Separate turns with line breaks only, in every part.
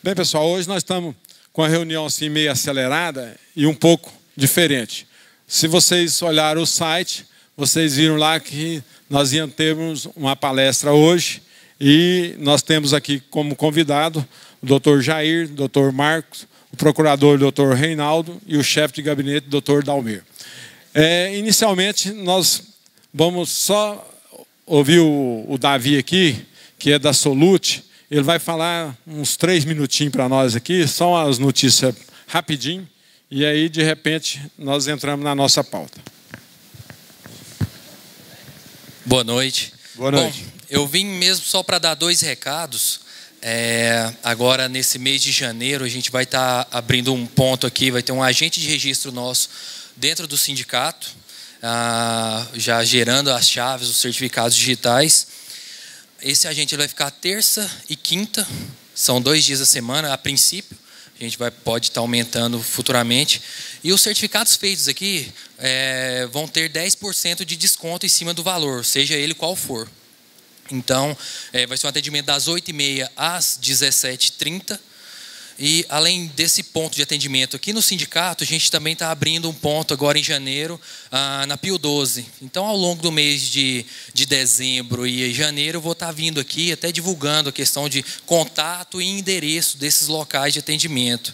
Bem, pessoal, hoje nós estamos com a reunião assim meio acelerada e um pouco diferente. Se vocês olharem o site, vocês viram lá que nós íamos ter uma palestra hoje e nós temos aqui como convidado o Dr. Jair, o Dr. Marcos, o procurador Dr. Reinaldo e o chefe de gabinete Dr. Dalmir. Inicialmente nós vamos só ouvir o Davi aqui, que é da Solute. Ele vai falar uns 3 minutinhos para nós aqui, só as notícias rapidinho, e aí de repente nós entramos na nossa pauta.
Boa noite.
Boa noite.
Bom, eu vim mesmo só para dar 2 recados. Agora, nesse mês de janeiro, a gente vai estar abrindo um ponto aqui, vai ter um agente de registro nosso dentro do sindicato, já gerando as chaves, os certificados digitais. Esse agente vai ficar terça e quinta, são 2 dias a semana, a princípio. A gente pode estar aumentando futuramente. E os certificados feitos aqui vão ter 10% de desconto em cima do valor, seja ele qual for. Então, vai ser um atendimento das 8h30 às 17h30. E, além desse ponto de atendimento aqui no sindicato, a gente também está abrindo um ponto agora em janeiro, na Pio 12. Então, ao longo do mês de dezembro e janeiro, eu vou estar vindo aqui, até divulgando a questão de contato e endereço desses locais de atendimento.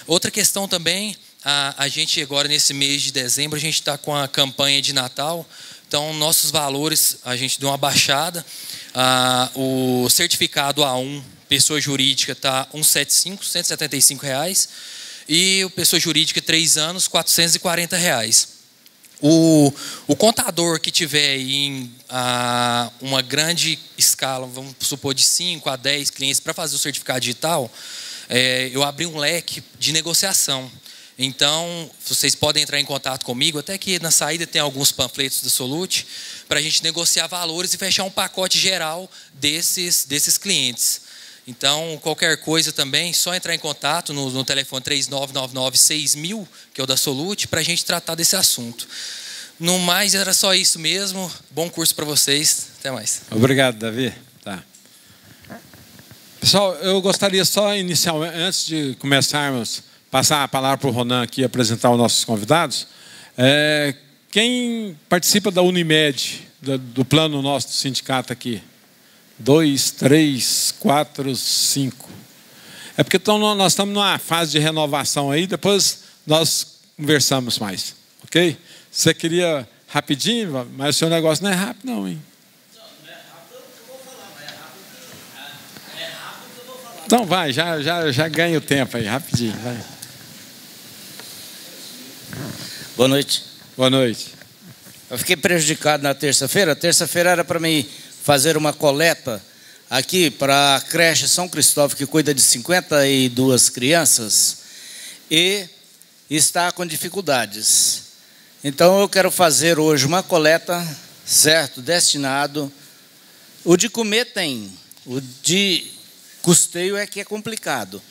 Outra questão também, a gente agora nesse mês de dezembro, a gente está com a campanha de Natal. Então, nossos valores, a gente deu uma baixada. O certificado A1, pessoa jurídica, está R$175 e o pessoa jurídica 3 anos, R$440. O contador que tiver em uma grande escala, vamos supor de 5 a 10 clientes para fazer o certificado digital, eu abri um leque de negociação. Então, vocês podem entrar em contato comigo, até que na saída tem alguns panfletos da Solute, para a gente negociar valores e fechar um pacote geral desses clientes. Então, qualquer coisa também, só entrar em contato no telefone 3999-6000, que é o da Solute, para a gente tratar desse assunto. No mais, era só isso mesmo. Bom curso para vocês. Até mais.
Obrigado, Davi. Tá. Pessoal, eu gostaria só inicialmente, antes de começarmos, passar a palavra para o Ronan aqui apresentar os nossos convidados. Quem participa da Unimed, do plano nosso do sindicato aqui? 2, 3, 4, 5. É porque nós estamos numa fase de renovação aí, depois nós conversamos mais, ok? Você queria rapidinho, mas o seu negócio não é rápido não, hein?
Não é rápido que eu vou falar, mas é rápido que eu vou falar.
Então vai, já ganha o tempo aí, rapidinho, vai.
Boa noite.
Boa noite.
Eu fiquei prejudicado na terça-feira. Terça-feira era para mim fazer uma coleta aqui para a creche São Cristóvão, que cuida de 52 crianças, e está com dificuldades. Então eu quero fazer hoje uma coleta, certo, destinado. O de comer tem, o de custeio é que é complicado,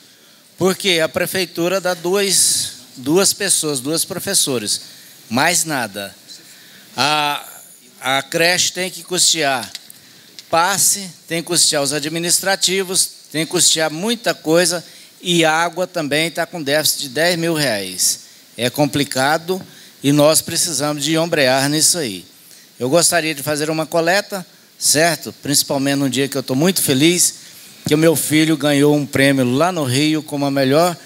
porque a prefeitura dá duas pessoas, 2 professores, mais nada. A creche tem que custear passe, tem que custear os administrativos, tem que custear muita coisa, e água também está com déficit de R$10 mil. É complicado e nós precisamos de ombrear nisso aí. Eu gostaria de fazer uma coleta, certo? Principalmente num dia que eu estou muito feliz, que o meu filho ganhou um prêmio lá no Rio como a melhor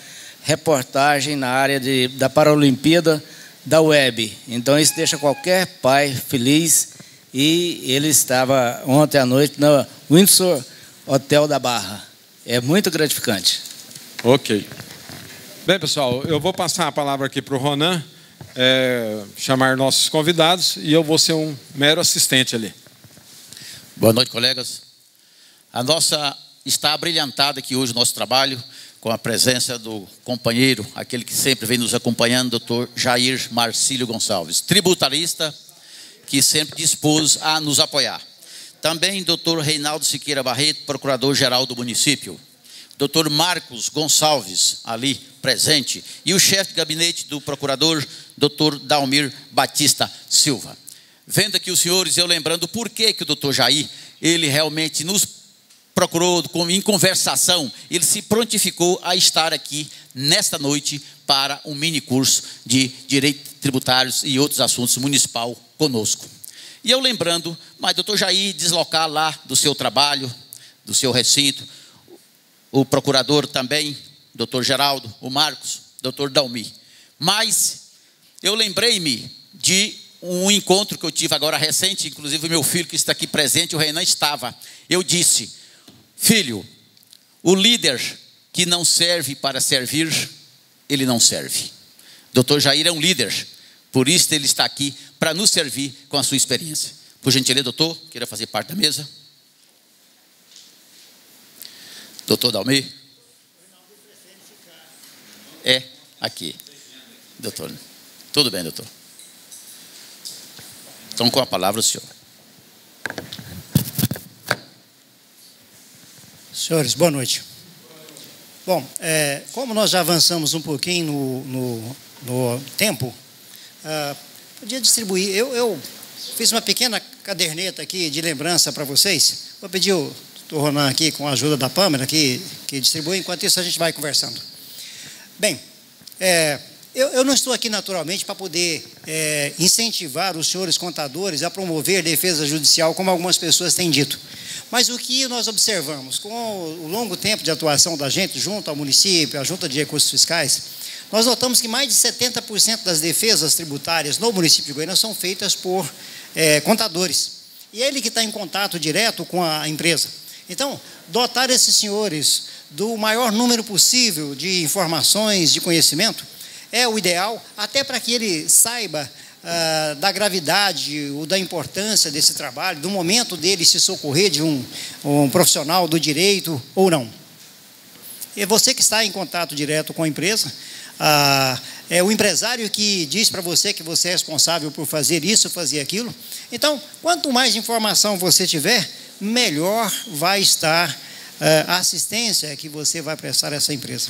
reportagem na área da Paralimpíada da Web. Então isso deixa qualquer pai feliz, e ele estava ontem à noite no Windsor Hotel da Barra. É muito gratificante.
Ok. Bem, pessoal, eu vou passar a palavra aqui para o Ronan, chamar nossos convidados, e eu vou ser um mero assistente ali.
Boa noite, colegas. Está abrilhantado aqui hoje o nosso trabalho, com a presença do companheiro, aquele que sempre vem nos acompanhando, Dr. Jair Marcílio Gonçalves, tributarista, que sempre dispôs a nos apoiar. Também Dr. Reinaldo Siqueira Barreto, procurador-geral do município. Dr. Marcos Gonçalves, ali presente. E o chefe de gabinete do procurador, Dr. Dalmir Batista Silva. Vendo aqui os senhores, eu lembrando por que o Dr. Jair, ele realmente nos procurou, em conversação, ele se prontificou a estar aqui nesta noite para um mini curso de Direito Tributários e outros assuntos municipal conosco. E eu lembrando, mas doutor Jair deslocar lá do seu trabalho, do seu recinto, o procurador também, doutor Geraldo, o Marcos, doutor Dalmi. Mas eu lembrei-me de um encontro que eu tive agora recente, inclusive o meu filho que está aqui presente, o Renan estava. Eu disse: filho, o líder que não serve para servir, ele não serve. Doutor Jair é um líder, por isso ele está aqui para nos servir com a sua experiência. Por gentileza, doutor, queira fazer parte da mesa. Doutor Dalmi. É, aqui. Doutor, tudo bem, doutor. Então, com a palavra, o senhor.
Senhores, boa noite. Bom, como nós já avançamos um pouquinho no tempo, podia distribuir. Eu fiz uma pequena caderneta aqui de lembrança para vocês. Vou pedir o doutor Ronan aqui, com a ajuda da Pâmela, que distribui. Enquanto isso, a gente vai conversando. Bem, eu não estou aqui naturalmente para poder incentivar os senhores contadores a promover defesa judicial, como algumas pessoas têm dito. Mas o que nós observamos, com o longo tempo de atuação da gente junto ao município, à Junta de Recursos Fiscais, nós notamos que mais de 70% das defesas tributárias no município de Goiânia são feitas por contadores. E é ele que está em contato direto com a empresa. Então, dotar esses senhores do maior número possível de informações, de conhecimento, é o ideal, até para que ele saiba da gravidade ou da importância desse trabalho, do momento dele se socorrer de um profissional do direito ou não. E você que está em contato direto com a empresa, é o empresário que diz para você que você é responsável por fazer isso, fazer aquilo. Então, quanto mais informação você tiver, melhor vai estar a assistência que você vai prestar a essa empresa.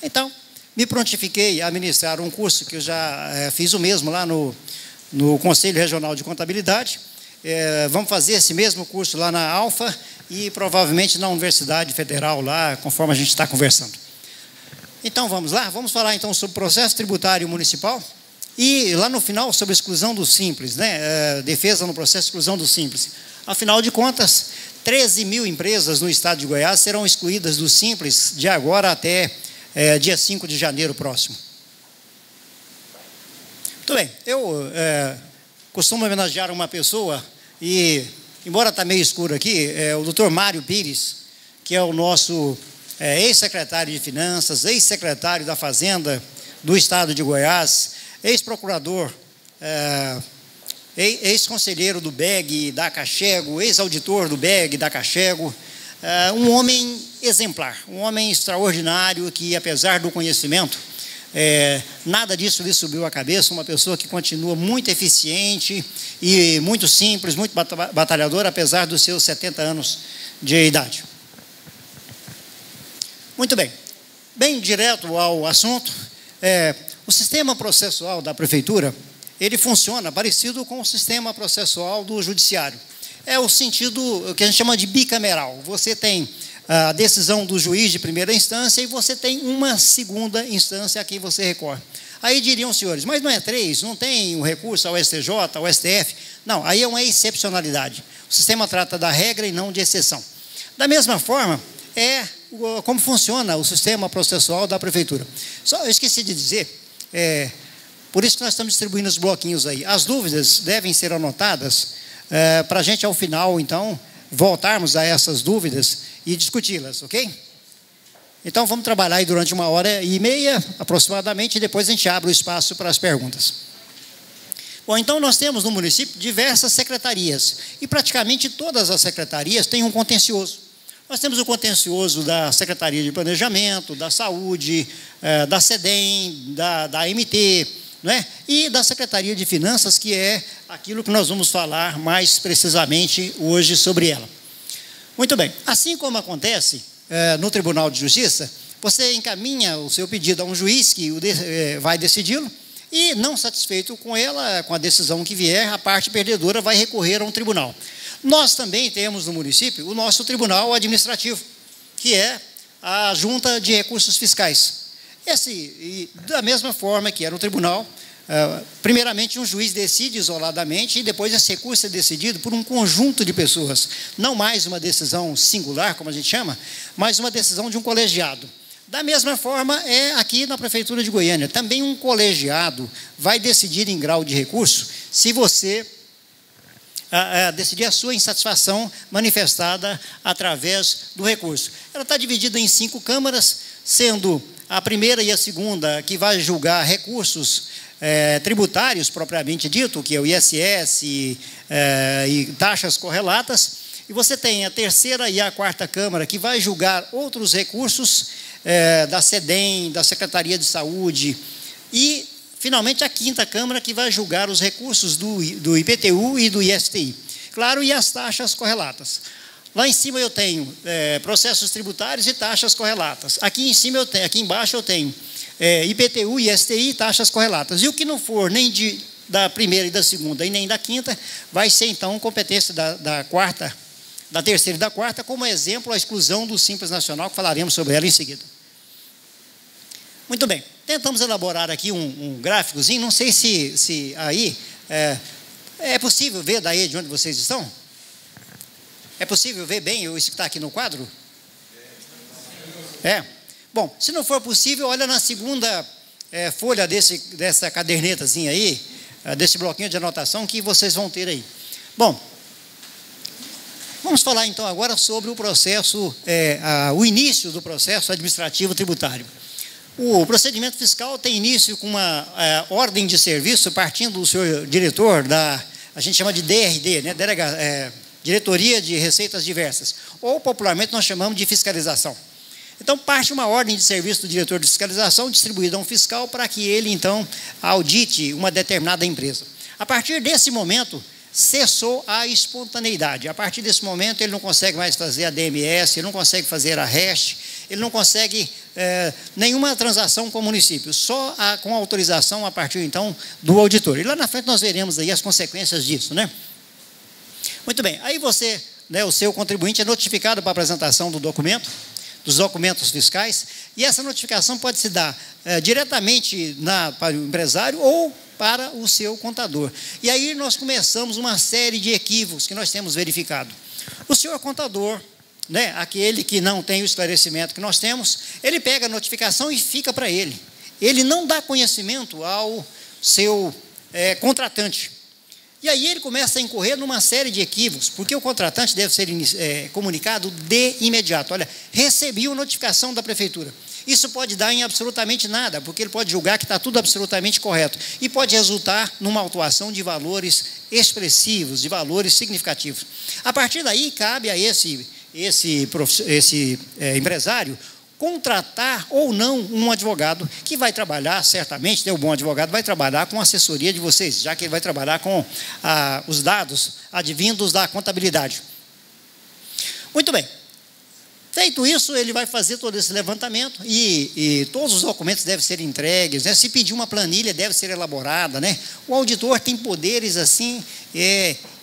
Então, me prontifiquei a ministrar um curso que eu já fiz o mesmo lá no Conselho Regional de Contabilidade. Vamos fazer esse mesmo curso lá na Alfa e provavelmente na Universidade Federal lá, conforme a gente está conversando. Então vamos lá, vamos falar então sobre processo tributário municipal e lá no final sobre exclusão do simples, né? Defesa no processo de exclusão do simples. Afinal de contas, 13 mil empresas no estado de Goiás serão excluídas do simples de agora até dia 5 de janeiro próximo. Muito bem, eu costumo homenagear uma pessoa e, embora está meio escuro aqui, o doutor Mário Pires, que é o nosso ex-secretário de Finanças, ex-secretário da Fazenda do estado de Goiás, ex-procurador, ex-conselheiro do BEG da Cachego, ex-auditor do BEG da Cachego, um homem exemplar, um homem extraordinário que, apesar do conhecimento, nada disso lhe subiu à cabeça, uma pessoa que continua muito eficiente e muito simples, muito batalhador, apesar dos seus 70 anos de idade. Muito bem, bem direto ao assunto, o sistema processual da prefeitura, ele funciona parecido com o sistema processual do judiciário. É o sentido que a gente chama de bicameral. Você tem a decisão do juiz de primeira instância e você tem uma segunda instância a quem você recorre. Aí diriam os senhores, mas não é 3, não tem o recurso ao STJ, ao STF? Não, aí é uma excepcionalidade. O sistema trata da regra e não de exceção. Da mesma forma, como funciona o sistema processual da prefeitura. Só eu esqueci de dizer, por isso que nós estamos distribuindo os bloquinhos aí. As dúvidas devem ser anotadas para a gente, ao final, então, voltarmos a essas dúvidas e discuti-las, ok? Então, vamos trabalhar aí durante 1h30, aproximadamente, e depois a gente abre o espaço para as perguntas. Bom, então, nós temos no município diversas secretarias, e praticamente todas as secretarias têm um contencioso. Nós temos o contencioso da Secretaria de Planejamento, da Saúde, da SEDEM, da AMT, né? E da Secretaria de Finanças, que é aquilo que nós vamos falar mais precisamente hoje sobre ela. Muito bem, assim como acontece no Tribunal de Justiça, você encaminha o seu pedido a um juiz que vai decidi-lo e, não satisfeito com ela, com a decisão que vier, a parte perdedora vai recorrer a um tribunal. Nós também temos no município o nosso Tribunal Administrativo, que é a Junta de Recursos Fiscais. E da mesma forma que era o tribunal, primeiramente um juiz decide isoladamente e depois esse recurso é decidido por um conjunto de pessoas. Não mais uma decisão singular, como a gente chama, mas uma decisão de um colegiado. Da mesma forma é aqui na Prefeitura de Goiânia. Também um colegiado vai decidir em grau de recurso se você decidir a sua insatisfação manifestada através do recurso. Ela está dividida em 5 câmaras, sendo a primeira e a segunda que vai julgar recursos tributários propriamente dito, que é o ISS e taxas correlatas, e você tem a terceira e a quarta câmara que vai julgar outros recursos da SEDEM, da Secretaria de Saúde, e finalmente a quinta câmara que vai julgar os recursos do IPTU e do ISTI, claro, e as taxas correlatas. Lá em cima eu tenho processos tributários e taxas correlatas. Aqui embaixo eu tenho IPTU, ISTI e taxas correlatas. E o que não for nem da primeira e da segunda e nem da quinta, vai ser então competência da terceira e da quarta, como exemplo a exclusão do Simples Nacional, que falaremos sobre ela em seguida. Muito bem, tentamos elaborar aqui um gráficozinho, não sei se aí é possível ver daí de onde vocês estão? É possível ver bem isso que está aqui no quadro? Bom, se não for possível, olha na segunda folha dessa cadernetazinha aí, desse bloquinho de anotação que vocês vão ter aí. Bom, vamos falar então agora sobre o processo, o início do processo administrativo tributário. O procedimento fiscal tem início com uma ordem de serviço partindo do seu diretor a gente chama de DRD, né? Diretoria de Receitas Diversas, ou popularmente nós chamamos de fiscalização. Então, parte uma ordem de serviço do diretor de fiscalização distribuída a um fiscal para que ele, então, audite uma determinada empresa. A partir desse momento, cessou a espontaneidade. A partir desse momento, ele não consegue mais fazer a DMS, ele não consegue fazer a REST, ele não consegue nenhuma transação com o município, só com autorização a partir, então, do auditor. E lá na frente nós veremos aí as consequências disso, né? Muito bem, aí você, o seu contribuinte é notificado para a apresentação do documento, dos documentos fiscais, e essa notificação pode se dar diretamente para o empresário ou para o seu contador. E aí nós começamos uma série de equívocos que nós temos verificado. O senhor contador, aquele que não tem o esclarecimento que nós temos, ele pega a notificação e fica para ele. Ele não dá conhecimento ao seu contratante. E aí ele começa a incorrer numa série de equívocos, porque o contratante deve ser comunicado de imediato. Olha, recebi uma notificação da prefeitura. Isso pode dar em absolutamente nada, porque ele pode julgar que está tudo absolutamente correto. E pode resultar numa autuação de valores expressivos, de valores significativos. A partir daí, cabe a esse empresário contratar ou não um advogado que vai trabalhar, certamente, o bom advogado vai trabalhar com a assessoria de vocês, já que ele vai trabalhar com os dados advindos da contabilidade. Muito bem. Feito isso, ele vai fazer todo esse levantamento e todos os documentos devem ser entregues, né? Se pedir uma planilha, deve ser elaborada, né? O auditor tem poderes assim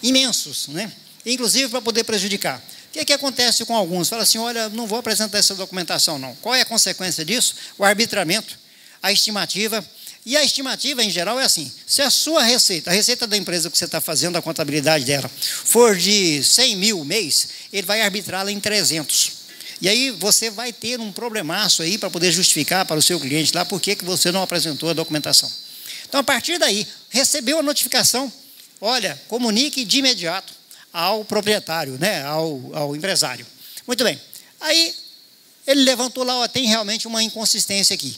imensos, né? Inclusive para poder prejudicar. O que acontece com alguns? Fala assim, olha, não vou apresentar essa documentação não. Qual é a consequência disso? O arbitramento, a estimativa. E a estimativa, em geral, é assim, se a sua receita, a receita da empresa que você está fazendo, a contabilidade dela, for de 100 mil mês, ele vai arbitrá-la em 300. E aí você vai ter um problemaço aí para poder justificar para o seu cliente lá por que você não apresentou a documentação. Então, a partir daí, recebeu a notificação, olha, comunique de imediato ao proprietário, ao empresário. Muito bem. Aí, ele levantou lá, tem realmente uma inconsistência aqui.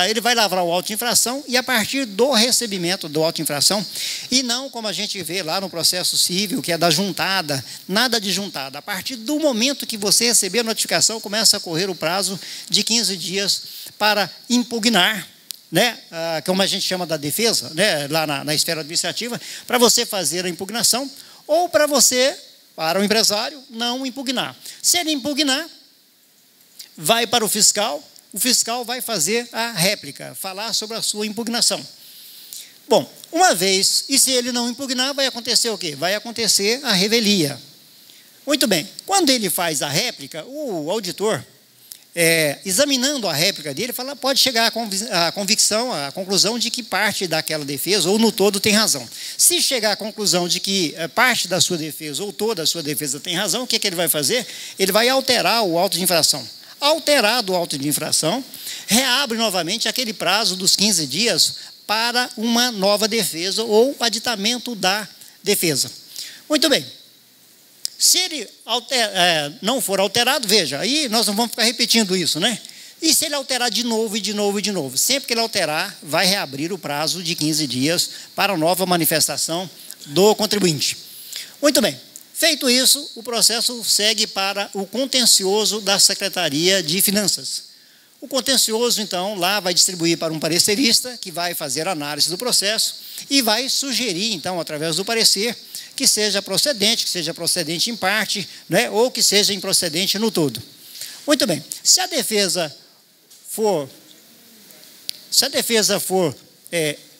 Ele vai lavrar o auto de infração e a partir do recebimento do auto de infração, e não como a gente vê lá no processo civil, que é da juntada, nada de juntada. A partir do momento que você receber a notificação, começa a correr o prazo de 15 dias para impugnar, como a gente chama da defesa, lá na esfera administrativa, para você fazer a impugnação, ou para o empresário, não impugnar. Se ele impugnar, vai para o fiscal vai fazer a réplica, falar sobre a sua impugnação. Bom, Uma vez, e se ele não impugnar, vai acontecer o quê? Vai acontecer a revelia. Muito bem, quando ele faz a réplica, o auditor, examinando a réplica dele, pode chegar à convicção, à conclusão de que parte daquela defesa, ou no todo, tem razão. Se chegar à conclusão de que parte da sua defesa, ou toda a sua defesa tem razão, o que ele vai fazer? Ele vai alterar o auto de infração. Alterado o auto de infração, reabre novamente aquele prazo dos 15 dias para uma nova defesa ou aditamento da defesa. Muito bem. Se ele não for alterado, veja, aí nós não vamos ficar repetindo isso, né? E se ele alterar de novo, e de novo, e de novo? Sempre que ele alterar, vai reabrir o prazo de 15 dias para nova manifestação do contribuinte. Muito bem. Feito isso, o processo segue para o contencioso da Secretaria de Finanças. O contencioso, então, lá vai distribuir para um parecerista, que vai fazer a análise do processo e vai sugerir, então, através do parecer, que seja procedente em parte, né, ou que seja improcedente no todo. Muito bem. Se a defesa for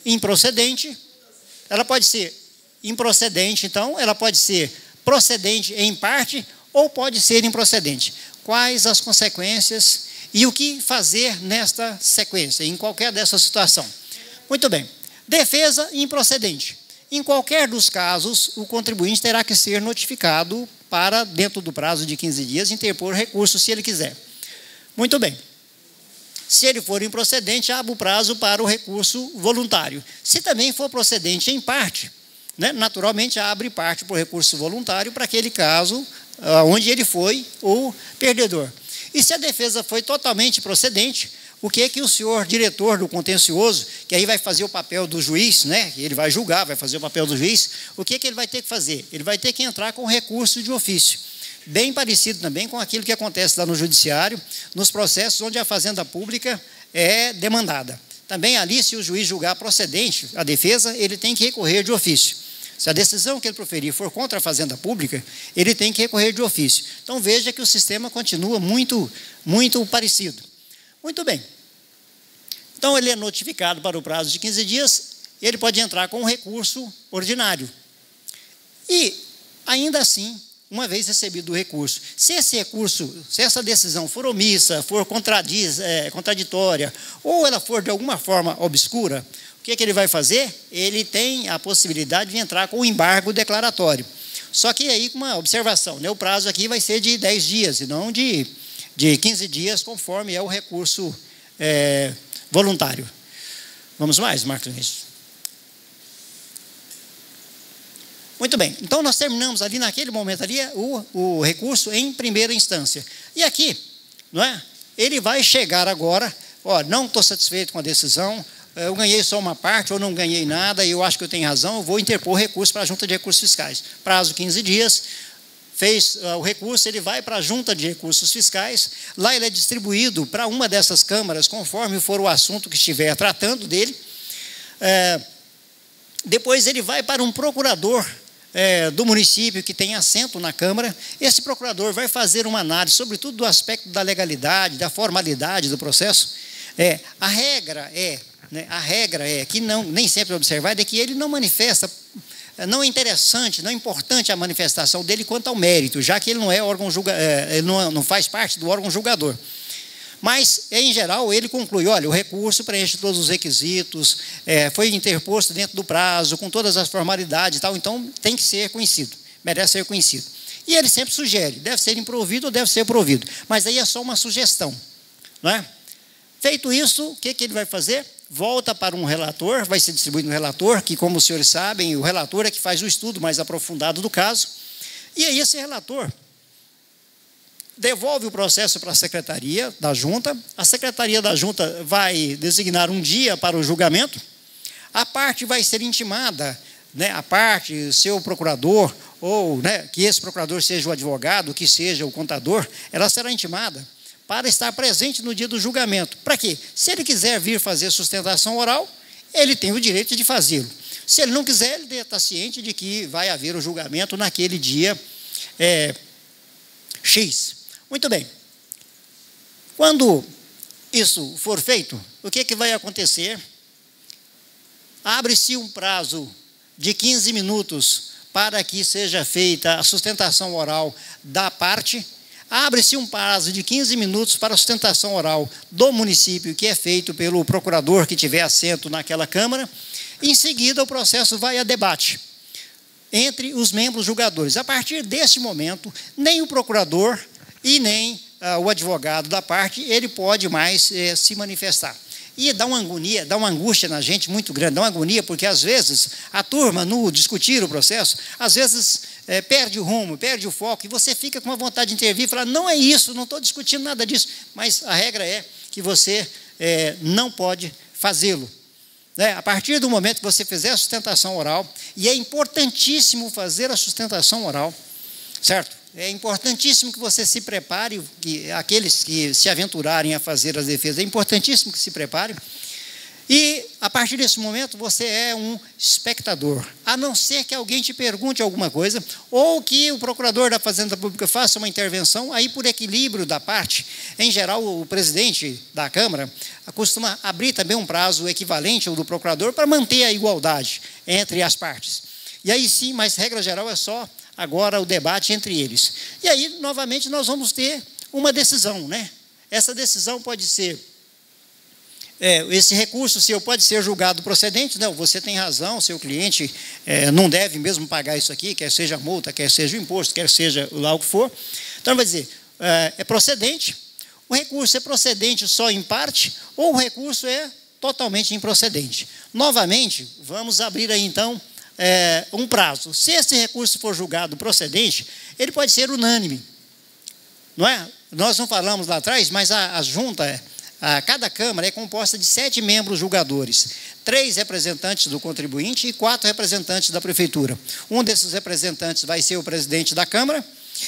improcedente, ela pode ser improcedente, então, ela pode ser procedente em parte ou pode ser improcedente. Quais as consequências e o que fazer nesta sequência, em qualquer dessa situação? Muito bem. Defesa improcedente. Em qualquer dos casos, o contribuinte terá que ser notificado para, dentro do prazo de 15 dias, interpor recurso, se ele quiser. Muito bem. Se ele for improcedente, abre o prazo para o recurso voluntário. Se também for procedente em parte, né, naturalmente abre parte para o recurso voluntário para aquele caso onde ele foi o perdedor. E se a defesa foi totalmente procedente, o que o senhor diretor do contencioso, que aí vai fazer o papel do juiz, né? Ele vai julgar, vai fazer o papel do juiz, o que ele vai ter que fazer? Ele vai ter que entrar com recurso de ofício. Bem parecido também com aquilo que acontece lá no judiciário, nos processos onde a fazenda pública é demandada. Também ali, se o juiz julgar procedente a defesa, ele tem que recorrer de ofício. Se a decisão que ele proferir for contra a fazenda pública, ele tem que recorrer de ofício. Então veja que o sistema continua muito parecido. Muito bem. Então ele é notificado para o prazo de 15 dias, ele pode entrar com um recurso ordinário. E, ainda assim, uma vez recebido o recurso, se essa decisão for omissa, for contraditória, ou ela for de alguma forma obscura, o que ele vai fazer? Ele tem a possibilidade de entrar com o embargo declaratório. Só que aí, com uma observação, né? O prazo aqui vai ser de 10 dias, e não de 15 dias, conforme é o recurso voluntário. Vamos mais, Marcos? Muito bem. Então, nós terminamos ali, naquele momento ali, o recurso em primeira instância. E aqui, não é? Ele vai chegar agora, não estou satisfeito com a decisão, eu ganhei só uma parte, ou não ganhei nada, e eu acho que eu tenho razão, eu vou interpor recurso para a Junta de Recursos Fiscais. Prazo 15 dias, fez o recurso, ele vai para a Junta de Recursos Fiscais, lá ele é distribuído para uma dessas câmaras, conforme for o assunto que estiver tratando dele. Depois ele vai para um procurador do município que tem assento na Câmara. Esse procurador vai fazer uma análise, sobretudo do aspecto da legalidade, da formalidade do processo. A regra é que nem sempre é observada, é que ele não manifesta, não é interessante, não é importante a manifestação dele quanto ao mérito, já que ele não é órgão ele não faz parte do órgão julgador. Mas, em geral, ele conclui, olha, o recurso preenche todos os requisitos, foi interposto dentro do prazo, com todas as formalidades e tal, então tem que ser conhecido, merece ser conhecido. E ele sempre sugere, deve ser improvido ou deve ser provido, mas aí é só uma sugestão, não é? Feito isso, o que ele vai fazer? Volta para um relator, vai ser distribuído no relator, que, como os senhores sabem, o relator é que faz o estudo mais aprofundado do caso, e aí esse relator devolve o processo para a Secretaria da Junta, a Secretaria da Junta vai designar um dia para o julgamento, a parte vai ser intimada, né, a parte, seu procurador, ou que esse procurador seja o advogado, que seja o contador, ela será intimada para estar presente no dia do julgamento. Para quê? Se ele quiser vir fazer sustentação oral, ele tem o direito de fazê-lo. Se ele não quiser, ele deve estar ciente de que vai haver o julgamento naquele dia X. Muito bem. Quando isso for feito, o que vai acontecer? abre-se um prazo de 15 minutos para que seja feita a sustentação oral da parte, abre-se um prazo de 15 minutos para a sustentação oral do município, que é feito pelo procurador que tiver assento naquela Câmara. Em seguida, o processo vai a debate entre os membros julgadores. A partir desse momento, nem o procurador e nem o advogado da parte, ele pode mais se manifestar. E dá uma agonia, dá uma angústia na gente muito grande, dá uma agonia, porque às vezes a turma, no discutir o processo, às vezes perde o rumo, perde o foco, e você fica com a vontade de intervir e falar, não é isso, não estou discutindo nada disso, mas a regra é que você não pode fazê-lo. A partir do momento que você fizer a sustentação oral, e é importantíssimo fazer a sustentação oral, certo? É importantíssimo que você se prepare, que aqueles que se aventurarem a fazer as defesas, é importantíssimo que se preparem. E, a partir desse momento, você é um espectador. A não ser que alguém te pergunte alguma coisa, ou que o procurador da Fazenda Pública faça uma intervenção, aí, por equilíbrio da parte, em geral, o presidente da Câmara costuma abrir também um prazo equivalente ao do procurador para manter a igualdade entre as partes. E aí sim, mas regra geral é só agora o debate entre eles. E aí, novamente, nós vamos ter uma decisão, né? Essa decisão pode ser, esse recurso seu pode ser julgado procedente, não, você tem razão, seu cliente não deve mesmo pagar isso aqui, quer seja multa, quer seja imposto, quer seja lá o que for. Então, vai dizer, é procedente, o recurso é procedente só em parte, ou o recurso é totalmente improcedente. Novamente, vamos abrir aí, então, um prazo. Se esse recurso for julgado procedente, ele pode ser unânime, não é? Nós não falamos lá atrás, mas a junta, cada Câmara é composta de 7 membros julgadores, 3 representantes do contribuinte e 4 representantes da Prefeitura. Um desses representantes vai ser o presidente da Câmara,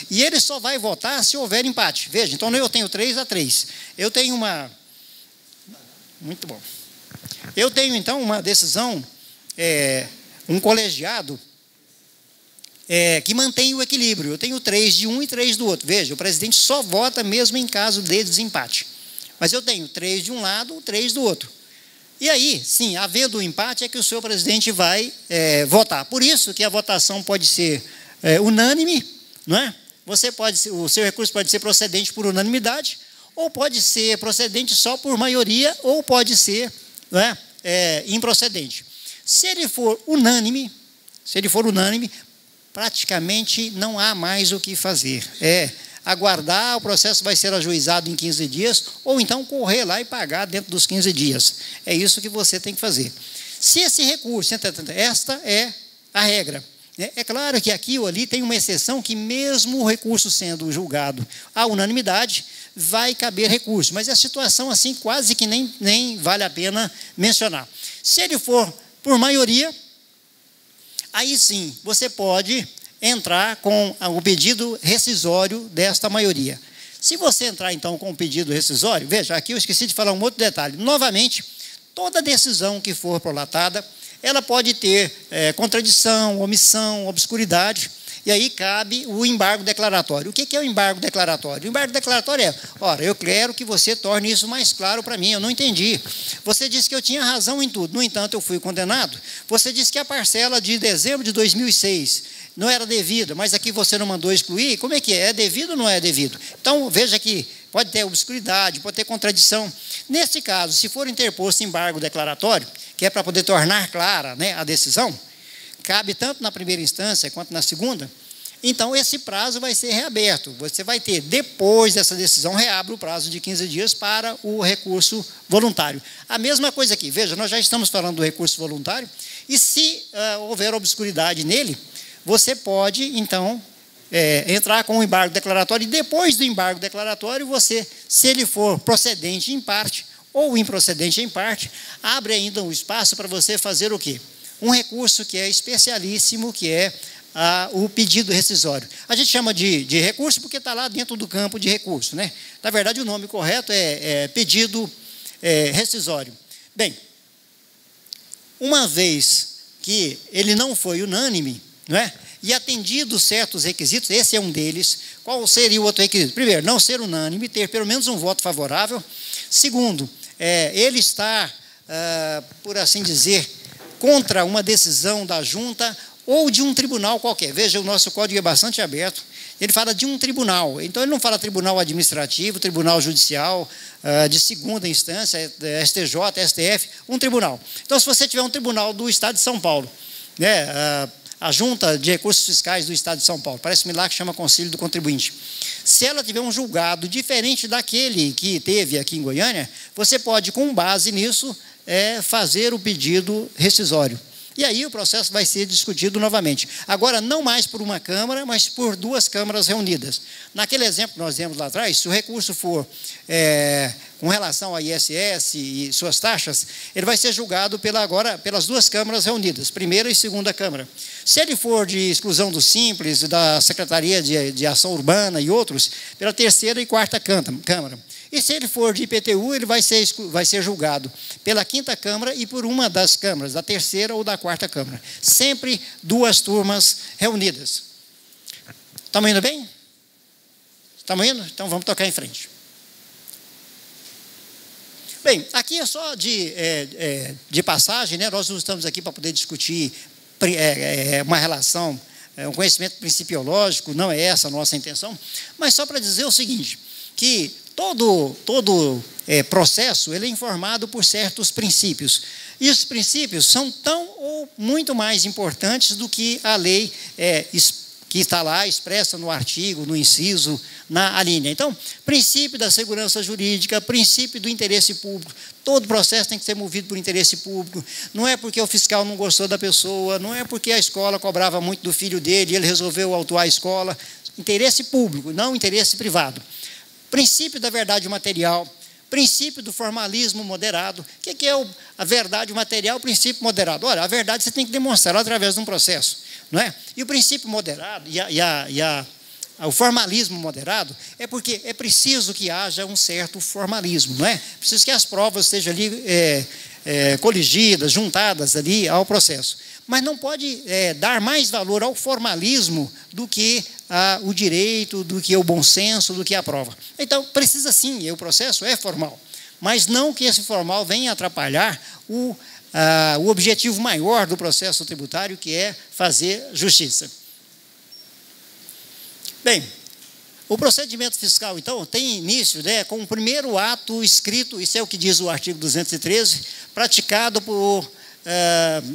e ele só vai votar se houver empate. Veja, então eu tenho 3-3. Eu tenho uma... Muito bom. Eu tenho, então, uma decisão... um colegiado que mantém o equilíbrio. Eu tenho 3 de um e 3 do outro. Veja, o presidente só vota mesmo em caso de desempate. Mas eu tenho 3 de um lado, 3 do outro. E aí, sim, havendo o empate, é que o senhor presidente vai votar. Por isso que a votação pode ser unânime, não é? O seu recurso pode ser procedente por unanimidade, ou pode ser procedente só por maioria, ou pode ser, não é, improcedente. Se ele for unânime, praticamente não há mais o que fazer. Aguardar, o processo vai ser ajuizado em 15 dias, ou então correr lá e pagar dentro dos 15 dias. É isso que você tem que fazer. Se esse recurso, esta é a regra. É claro que aqui ou ali tem uma exceção que mesmo o recurso sendo julgado à unanimidade, vai caber recurso. Mas é a situação assim quase que nem vale a pena mencionar. Se ele for por maioria, aí sim, você pode entrar com o pedido rescisório desta maioria. Se você entrar, então, com o pedido rescisório, veja, aqui eu esqueci de falar um outro detalhe. Novamente, toda decisão que for prolatada, ela pode ter contradição, omissão, obscuridade, e aí cabe o embargo declaratório. O que é o embargo declaratório? O embargo declaratório é, ora, eu quero que você torne isso mais claro para mim, eu não entendi. Você disse que eu tinha razão em tudo, no entanto, eu fui condenado. Você disse que a parcela de dezembro de 2006 não era devida, mas aqui você não mandou excluir, como é que é? É devido ou não é devido? Então, veja que pode ter obscuridade, pode ter contradição. Neste caso, se for interposto embargo declaratório, que é para poder tornar clara, né, a decisão, cabe tanto na primeira instância quanto na segunda, então esse prazo vai ser reaberto. Você vai ter, depois dessa decisão, reabre o prazo de 15 dias para o recurso voluntário. A mesma coisa aqui, veja, nós já estamos falando do recurso voluntário, e se houver obscuridade nele, você pode, então, entrar com o embargo declaratório, e depois do embargo declaratório, você, se ele for procedente em parte, ou improcedente em parte, abre ainda um espaço para você fazer o quê? Um recurso que é especialíssimo, que é o pedido rescisório. A gente chama de recurso porque está lá dentro do campo de recurso, né? Na verdade, o nome correto é pedido rescisório. Bem, uma vez que ele não foi unânime, não é? E atendidos certos requisitos, esse é um deles. Qual seria o outro requisito? Primeiro, não ser unânime, ter pelo menos um voto favorável. Segundo, ele está, por assim dizer, contra uma decisão da junta ou de um tribunal qualquer. Veja, o nosso código é bastante aberto. Ele fala de um tribunal. Então, ele não fala tribunal administrativo, tribunal judicial, de segunda instância, STJ, STF, um tribunal. Então, se você tiver um tribunal do Estado de São Paulo, né, a Junta de Recursos Fiscais do Estado de São Paulo, parece-me lá que chama Conselho do Contribuinte. Se ela tiver um julgado diferente daquele que teve aqui em Goiânia, você pode, com base nisso, fazer o pedido rescisório. E aí o processo vai ser discutido novamente. Agora, não mais por uma Câmara, mas por duas câmaras reunidas. Naquele exemplo que nós demos lá atrás, se o recurso for com relação ao ISS e suas taxas, ele vai ser julgado agora pelas duas câmaras reunidas, primeira e segunda Câmara. Se ele for de exclusão do Simples, da Secretaria de Ação Urbana e outros, pela terceira e quarta Câmara. E se ele for de IPTU, ele vai ser julgado pela quinta Câmara e por uma das câmaras, da terceira ou da quarta Câmara. Sempre duas turmas reunidas. Estamos indo bem? Estamos indo? Então vamos tocar em frente. Bem, aqui é só de passagem, né? Nós não estamos aqui para poder discutir uma relação, um conhecimento principiológico, não é essa a nossa intenção, mas só para dizer o seguinte, que todo processo ele é informado por certos princípios. E os princípios são tão ou muito mais importantes do que a lei que está lá expressa no artigo, no inciso, na alínea. Então, princípio da segurança jurídica, princípio do interesse público. Todo processo tem que ser movido por interesse público. Não é porque o fiscal não gostou da pessoa, não é porque a escola cobrava muito do filho dele e ele resolveu autuar a escola. Interesse público, não interesse privado. Princípio da verdade material, princípio do formalismo moderado. O que é a verdade material, o princípio moderado? Ora, a verdade você tem que demonstrar através de um processo, não é? E o princípio moderado o formalismo moderado é porque é preciso que haja um certo formalismo, não é? Preciso que as provas estejam ali coligidas, juntadas ali ao processo. Mas não pode dar mais valor ao formalismo do que o direito, do que o bom senso, do que a prova. Então, precisa sim, o processo é formal, mas não que esse formal venha atrapalhar o objetivo maior do processo tributário, que é fazer justiça. Bem, o procedimento fiscal, então, tem início com o primeiro ato escrito, isso é o que diz o artigo 213, praticado por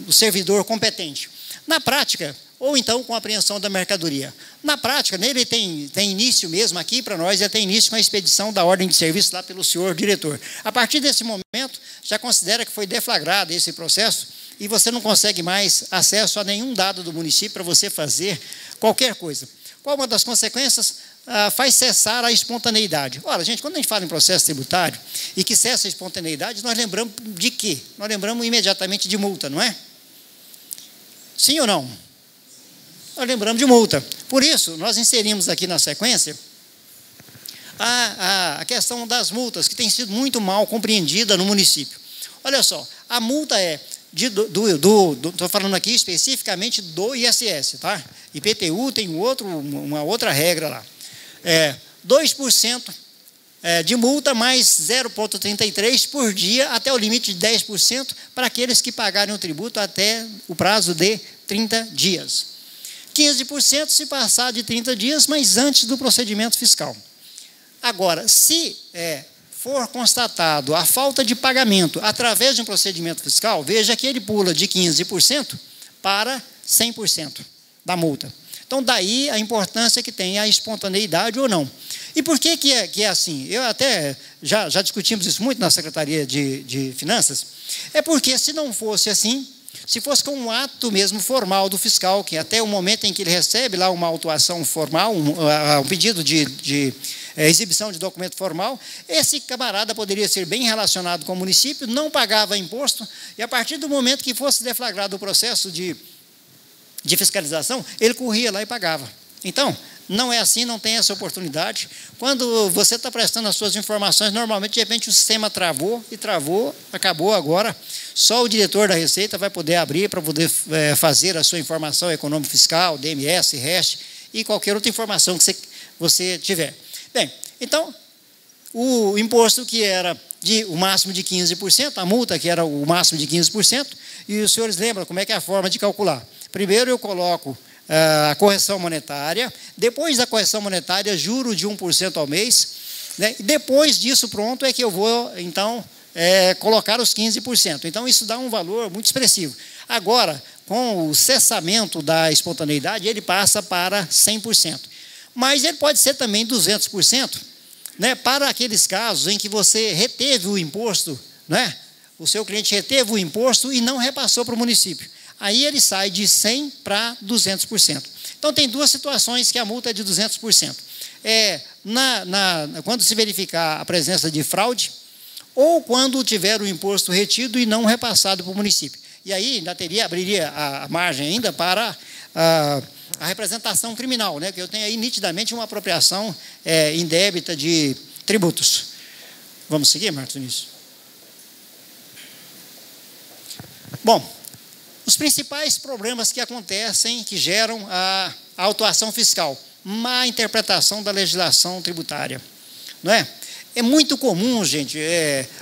o servidor competente. Na prática, ou então com a apreensão da mercadoria. Na prática, nele tem início mesmo, aqui para nós, já tem início com a expedição da ordem de serviço lá pelo senhor diretor. A partir desse momento, já considera que foi deflagrado esse processo e você não consegue mais acesso a nenhum dado do município para você fazer qualquer coisa. Qual uma das consequências? Faz cessar a espontaneidade. Ora, gente, quando a gente fala em processo tributário e que cessa a espontaneidade, nós lembramos de quê? Nós lembramos imediatamente de multa, não é? Sim ou não? Nós lembramos de multa. Por isso, nós inserimos aqui na sequência a questão das multas, que tem sido muito mal compreendida no município. Olha só, a multa estou falando aqui especificamente do ISS, tá? IPTU tem uma outra regra lá. 2% de multa mais 0,33 por dia até o limite de 10% para aqueles que pagarem o tributo até o prazo de 30 dias. 15% se passar de 30 dias, mas antes do procedimento fiscal. Agora, se for constatado a falta de pagamento através de um procedimento fiscal, veja que ele pula de 15% para 100% da multa. Então, daí a importância que tem a espontaneidade ou não. E por que é assim? Eu até já discutimos isso muito na Secretaria de Finanças. É porque se não fosse assim, se fosse com um ato mesmo formal do fiscal, que até o momento em que ele recebe lá uma autuação formal, um pedido de exibição de documento formal, esse camarada poderia ser bem relacionado com o município, não pagava imposto, e a partir do momento que fosse deflagrado o processo de fiscalização, ele corria lá e pagava. Então, não é assim, não tem essa oportunidade. Quando você está prestando as suas informações, normalmente, de repente, o sistema travou, acabou agora. Só o diretor da Receita vai poder abrir para poder fazer a sua informação econômico-fiscal, DMS, REST e qualquer outra informação que você tiver. Bem, então, o imposto que era o máximo de 15%, a multa que era o máximo de 15%, e os senhores lembram como é que é a forma de calcular. Primeiro eu coloco a correção monetária, depois da correção monetária, juro de 1% ao mês, né? E depois disso pronto é que eu vou, então, colocar os 15%. Então, isso dá um valor muito expressivo. Agora, com o cessamento da espontaneidade, ele passa para 100%. Mas ele pode ser também 200%, né? Para aqueles casos em que você reteve o imposto, né? O seu cliente reteve o imposto e não repassou para o município. Aí ele sai de 100% para 200%. Então, tem duas situações que a multa é de 200%. Quando se verificar a presença de fraude, ou quando tiver o imposto retido e não repassado para o município. E aí ainda abriria a margem ainda para a representação criminal, né? Que eu tenho aí nitidamente uma apropriação indébita de tributos. Vamos seguir, Marcos Vinícius? Bom, os principais problemas que acontecem, que geram a autuação fiscal, má interpretação da legislação tributária, não é? É muito comum, gente,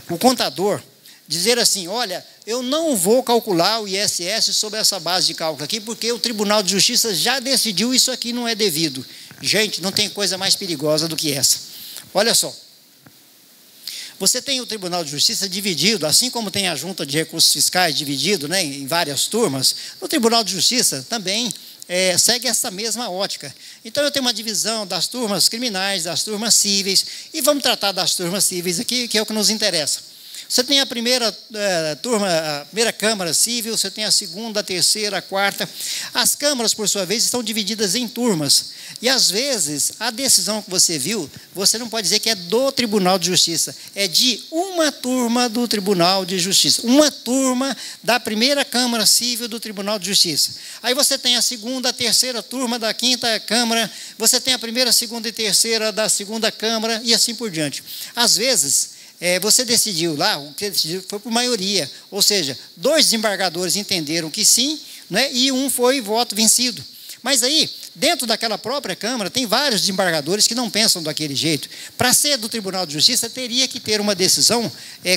o contador dizer assim, olha, eu não vou calcular o ISS sobre essa base de cálculo aqui, porque o Tribunal de Justiça já decidiu isso aqui não é devido. Gente, não tem coisa mais perigosa do que essa. Olha só, você tem o Tribunal de Justiça dividido, assim como tem a Junta de Recursos Fiscais dividido, né, em várias turmas, no Tribunal de Justiça também segue essa mesma ótica. Então, eu tenho uma divisão das turmas criminais, das turmas cíveis, e vamos tratar das turmas cíveis aqui, que é o que nos interessa. Você tem a primeira turma, a primeira Câmara Civil, você tem a segunda, a terceira, a quarta. As câmaras, por sua vez, estão divididas em turmas. E, às vezes, a decisão que você viu, você não pode dizer que é do Tribunal de Justiça, é de uma turma do Tribunal de Justiça, uma turma da primeira Câmara Civil do Tribunal de Justiça. Aí você tem a segunda, a terceira turma da quinta Câmara, você tem a primeira, segunda e terceira da segunda Câmara, e assim por diante. Às vezes, você decidiu lá, o que decidiu foi por maioria, ou seja, 2 desembargadores entenderam que sim, né, e um foi voto vencido. Mas aí, dentro daquela própria Câmara, tem vários desembargadores que não pensam daquele jeito. Para ser do Tribunal de Justiça, teria que ter uma decisão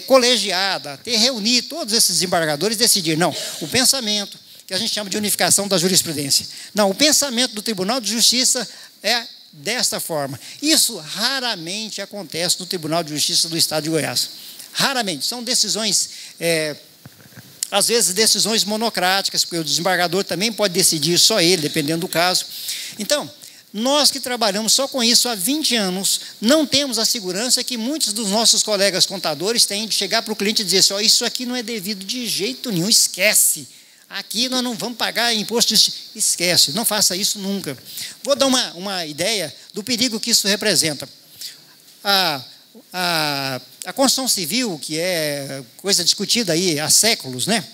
colegiada, reunir todos esses desembargadores e decidir, não, o pensamento, que a gente chama de unificação da jurisprudência. Não, o pensamento do Tribunal de Justiça é desta forma. Isso raramente acontece no Tribunal de Justiça do Estado de Goiás. Raramente. São decisões, às vezes, decisões monocráticas, porque o desembargador também pode decidir só ele, dependendo do caso. Então, nós que trabalhamos só com isso há 20 anos, não temos a segurança que muitos dos nossos colegas contadores têm de chegar para o cliente e dizer assim, isso aqui não é devido de jeito nenhum, esquece. Aqui nós não vamos pagar imposto, esquece, não faça isso nunca. Vou dar uma ideia do perigo que isso representa. A construção civil, que é coisa discutida aí há séculos, né?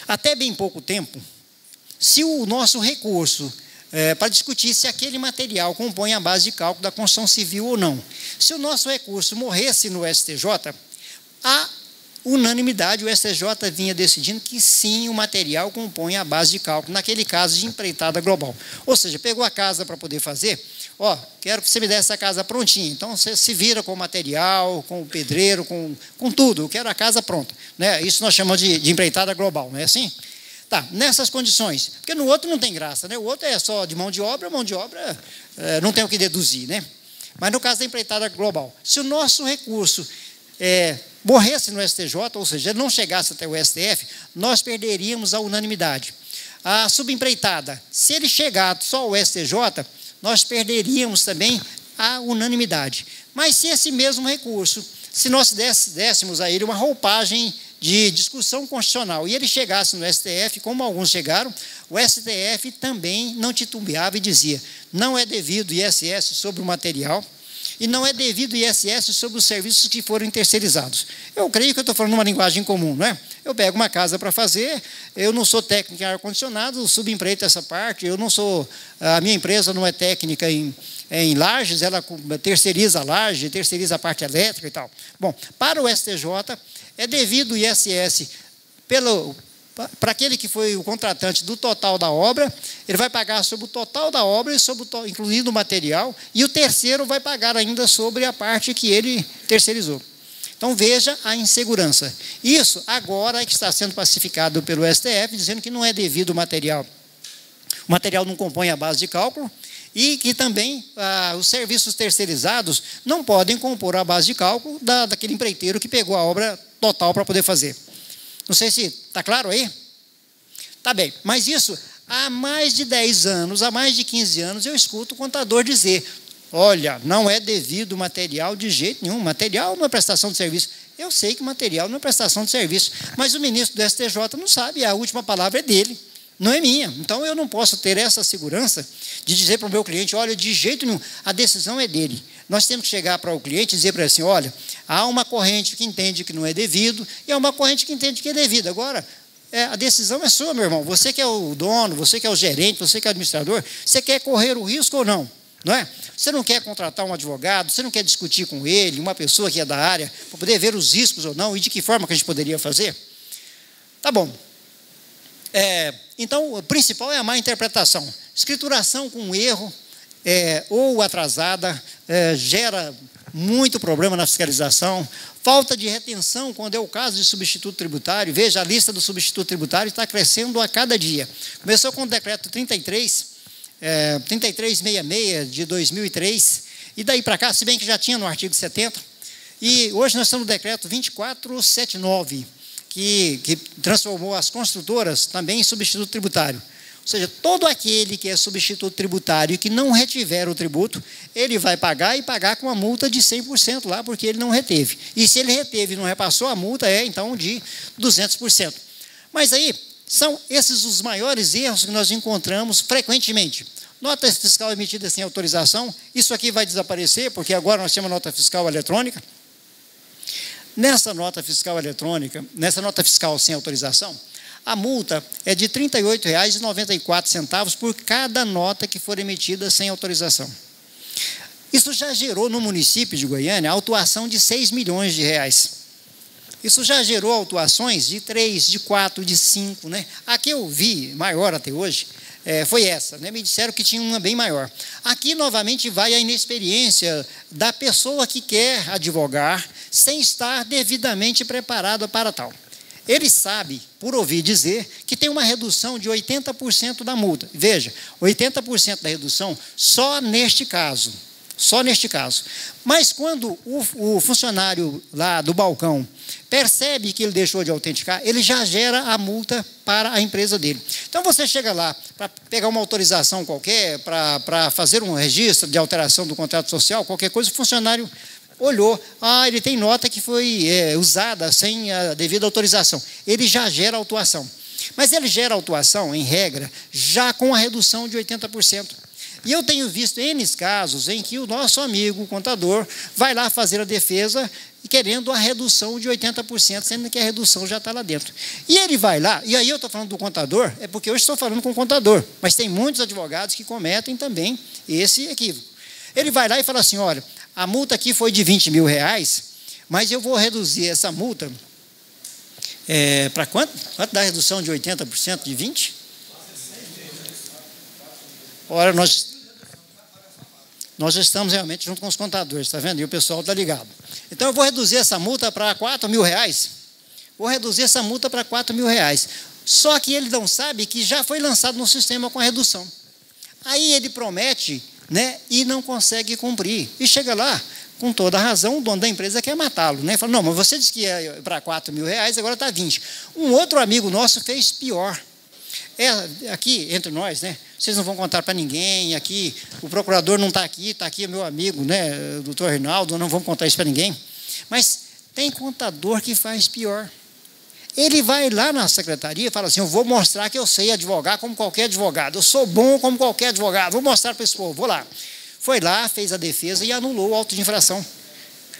Até bem pouco tempo, se o nosso recurso para discutir se aquele material compõe a base de cálculo da construção civil ou não, se o nosso recurso morresse no STJ, a unanimidade, o STJ vinha decidindo que sim, o material compõe a base de cálculo, naquele caso de empreitada global. Ou seja, pegou a casa para poder fazer, quero que você me dê essa casa prontinha, então você se vira com o material, com o pedreiro, com tudo, eu quero a casa pronta. Né? Isso nós chamamos de empreitada global, não é assim? Tá, nessas condições, porque no outro não tem graça, né? O outro é só de mão de obra não tem o que deduzir, né? Mas no caso da empreitada global, se o nosso recurso morresse no STJ, ou seja, não chegasse até o STF, nós perderíamos a unanimidade. A subempreitada, se ele chegar só ao STJ, nós perderíamos também a unanimidade. Mas se esse mesmo recurso, se nós dessemos a ele uma roupagem de discussão constitucional e ele chegasse no STF, como alguns chegaram, o STF também não titubeava e dizia, não é devido ISS sobre o material, e não é devido ISS sobre os serviços que foram terceirizados. Eu creio que eu estou falando uma linguagem comum, não é? Eu pego uma casa para fazer, eu não sou técnico em ar-condicionado, subempreito essa parte, a minha empresa não é técnica em lajes, ela terceiriza a laje, terceiriza a parte elétrica e tal. Bom, para o STJ, é devido ISS para aquele que foi o contratante do total da obra, ele vai pagar sobre o total da obra, incluindo o material, e o terceiro vai pagar ainda sobre a parte que ele terceirizou. Então, veja a insegurança. Isso agora é que está sendo pacificado pelo STF, dizendo que não é devido o material. O material não compõe a base de cálculo e que também os serviços terceirizados não podem compor a base de cálculo daquele empreiteiro que pegou a obra total para poder fazer. Não sei se está claro aí? Tá bem, mas isso há mais de 10 anos, há mais de 15 anos, eu escuto o contador dizer: olha, não é devido material de jeito nenhum, material não é prestação de serviço. Eu sei que material não é prestação de serviço, mas o ministro do STJ não sabe, a última palavra é dele, não é minha. Então, eu não posso ter essa segurança de dizer para o meu cliente: olha, de jeito nenhum, a decisão é dele. Nós temos que chegar para o cliente e dizer para ele assim: olha, há uma corrente que entende que não é devido e há uma corrente que entende que é devido. Agora, a decisão é sua, meu irmão. Você que é o dono, você que é o gerente, você que é o administrador, você quer correr o risco ou não? Não é? Você não quer contratar um advogado, você não quer discutir com ele, uma pessoa que é da área, para poder ver os riscos ou não e de que forma que a gente poderia fazer? Tá bom. Então, o principal é a má interpretação. Escrituração com erro ou atrasada gera muito problema na fiscalização. Falta de retenção, quando é o caso de substituto tributário. Veja, a lista do substituto tributário está crescendo a cada dia. Começou com o decreto 3366 de 2003, e daí para cá, se bem que já tinha no artigo 70, e hoje nós estamos no decreto 2479, que transformou as construtoras também em substituto tributário. Ou seja, todo aquele que é substituto tributário e que não retiver o tributo, ele vai pagar e pagar com uma multa de 100% lá, porque ele não reteve. E se ele reteve e não repassou, a multa é, então, de 200%. Mas aí, são esses os maiores erros que nós encontramos frequentemente. Nota fiscal emitida sem autorização, isso aqui vai desaparecer, porque agora nós temos nota fiscal eletrônica. Nessa nota fiscal eletrônica, nessa nota fiscal sem autorização, a multa é de R$ 38,94 por cada nota que for emitida sem autorização. Isso já gerou no município de Goiânia a autuação de R$ 6 milhões. Isso já gerou autuações de 3, de 4, de 5. Né? A que eu vi, maior até hoje, foi essa. Né? Me disseram que tinha uma bem maior. Aqui, novamente, vai a inexperiência da pessoa que quer advogar sem estar devidamente preparada para tal. Ele sabe, por ouvir dizer, que tem uma redução de 80% da multa. Veja, 80% da redução só neste caso. Só neste caso. Mas quando o funcionário lá do balcão percebe que ele deixou de autenticar, ele já gera a multa para a empresa dele. Então, você chega lá para pegar uma autorização qualquer, para fazer um registro de alteração do contrato social, qualquer coisa, o funcionário olhou, ele tem nota que foi usada sem a devida autorização. Ele já gera autuação. Mas ele gera autuação, em regra, já com a redução de 80%. E eu tenho visto N casos em que o nosso amigo, o contador, vai lá fazer a defesa querendo a redução de 80%, sendo que a redução já está lá dentro. E ele vai lá, e aí eu estou falando do contador, é porque hoje estou falando com o contador, mas tem muitos advogados que cometem também esse equívoco. Ele vai lá e fala assim: olha, a multa aqui foi de R$20 mil, mas eu vou reduzir essa multa para quanto? Quanto dá a redução de 80% de 20%? Ora, nós estamos realmente junto com os contadores, está vendo? E o pessoal está ligado. Então, eu vou reduzir essa multa para R$4 mil. Vou reduzir essa multa para R$4 mil. Só que ele não sabe que já foi lançado no sistema com a redução. Aí ele promete, né, e não consegue cumprir. E chega lá, com toda a razão, o dono da empresa quer matá-lo. Né? Fala: não, mas você disse que ia para R$4 mil, agora está 20. Um outro amigo nosso fez pior. Aqui, entre nós, né? Vocês não vão contar para ninguém, aqui, o procurador não está aqui o meu amigo, né, o doutor Reinaldo, não vamos contar isso para ninguém. Mas tem contador que faz pior. Ele vai lá na secretaria e fala assim: eu vou mostrar que eu sei advogar como qualquer advogado, eu sou bom como qualquer advogado, vou mostrar para esse povo, vou lá. Foi lá, fez a defesa e anulou o auto de infração.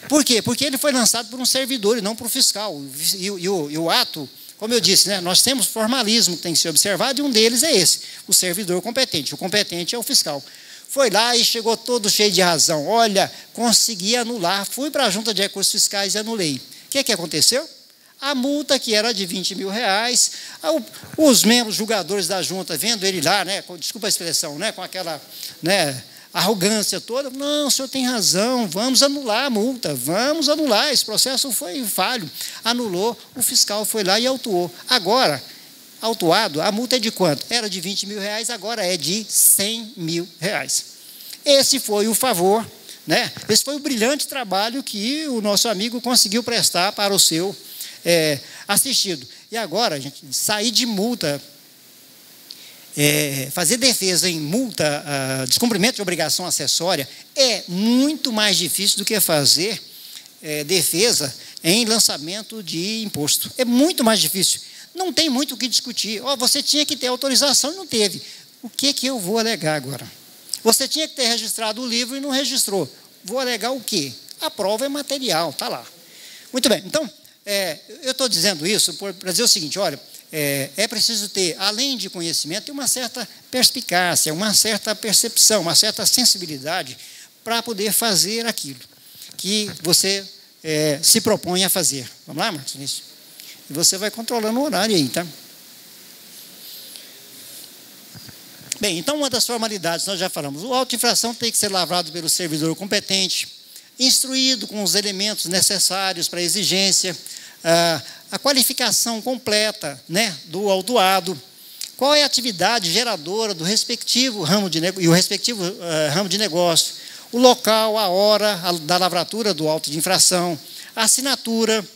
Por quê? Porque ele foi lançado por um servidor e não por um fiscal. E o ato, como eu disse, né, nós temos formalismo que tem que ser observado, e um deles é esse, o servidor competente. O competente é o fiscal. Foi lá e chegou todo cheio de razão. Olha, consegui anular, fui para a Junta de Recursos Fiscais e anulei. O que aconteceu? A multa, que era de R$20 mil, os membros julgadores da junta, vendo ele lá, né, desculpa a expressão, né, com aquela, né, arrogância toda. Não, o senhor tem razão, vamos anular a multa, vamos anular, esse processo foi falho. Anulou, o fiscal foi lá e autuou. Agora, autuado, a multa é de quanto? Era de 20 mil reais, agora é de 100 mil reais. Esse foi o favor, né? Esse foi o brilhante trabalho que o nosso amigo conseguiu prestar para o seu assistido. E agora, gente, sair de multa, fazer defesa em multa, descumprimento de obrigação acessória, é muito mais difícil do que fazer defesa em lançamento de imposto. É muito mais difícil. Não tem muito o que discutir. Você tinha que ter autorização e não teve. O que eu vou alegar agora? Você tinha que ter registrado o livro e não registrou. Vou alegar o quê? A prova é material, está lá. Muito bem, então, eu estou dizendo isso para dizer o seguinte, olha, é preciso ter, além de conhecimento, uma certa perspicácia, uma certa percepção, uma certa sensibilidade para poder fazer aquilo que você se propõe a fazer. Vamos lá, Marcos Vinícius? E você vai controlando o horário aí, tá? Bem, então uma das formalidades, nós já falamos, o auto de infração tem que ser lavrado pelo servidor competente, instruído com os elementos necessários para a exigência, a qualificação completa, né, do autuado, qual é a atividade geradora do respectivo ramo de negócio, e o respectivo ramo de negócio, o local, a hora da lavratura do auto de infração, a assinatura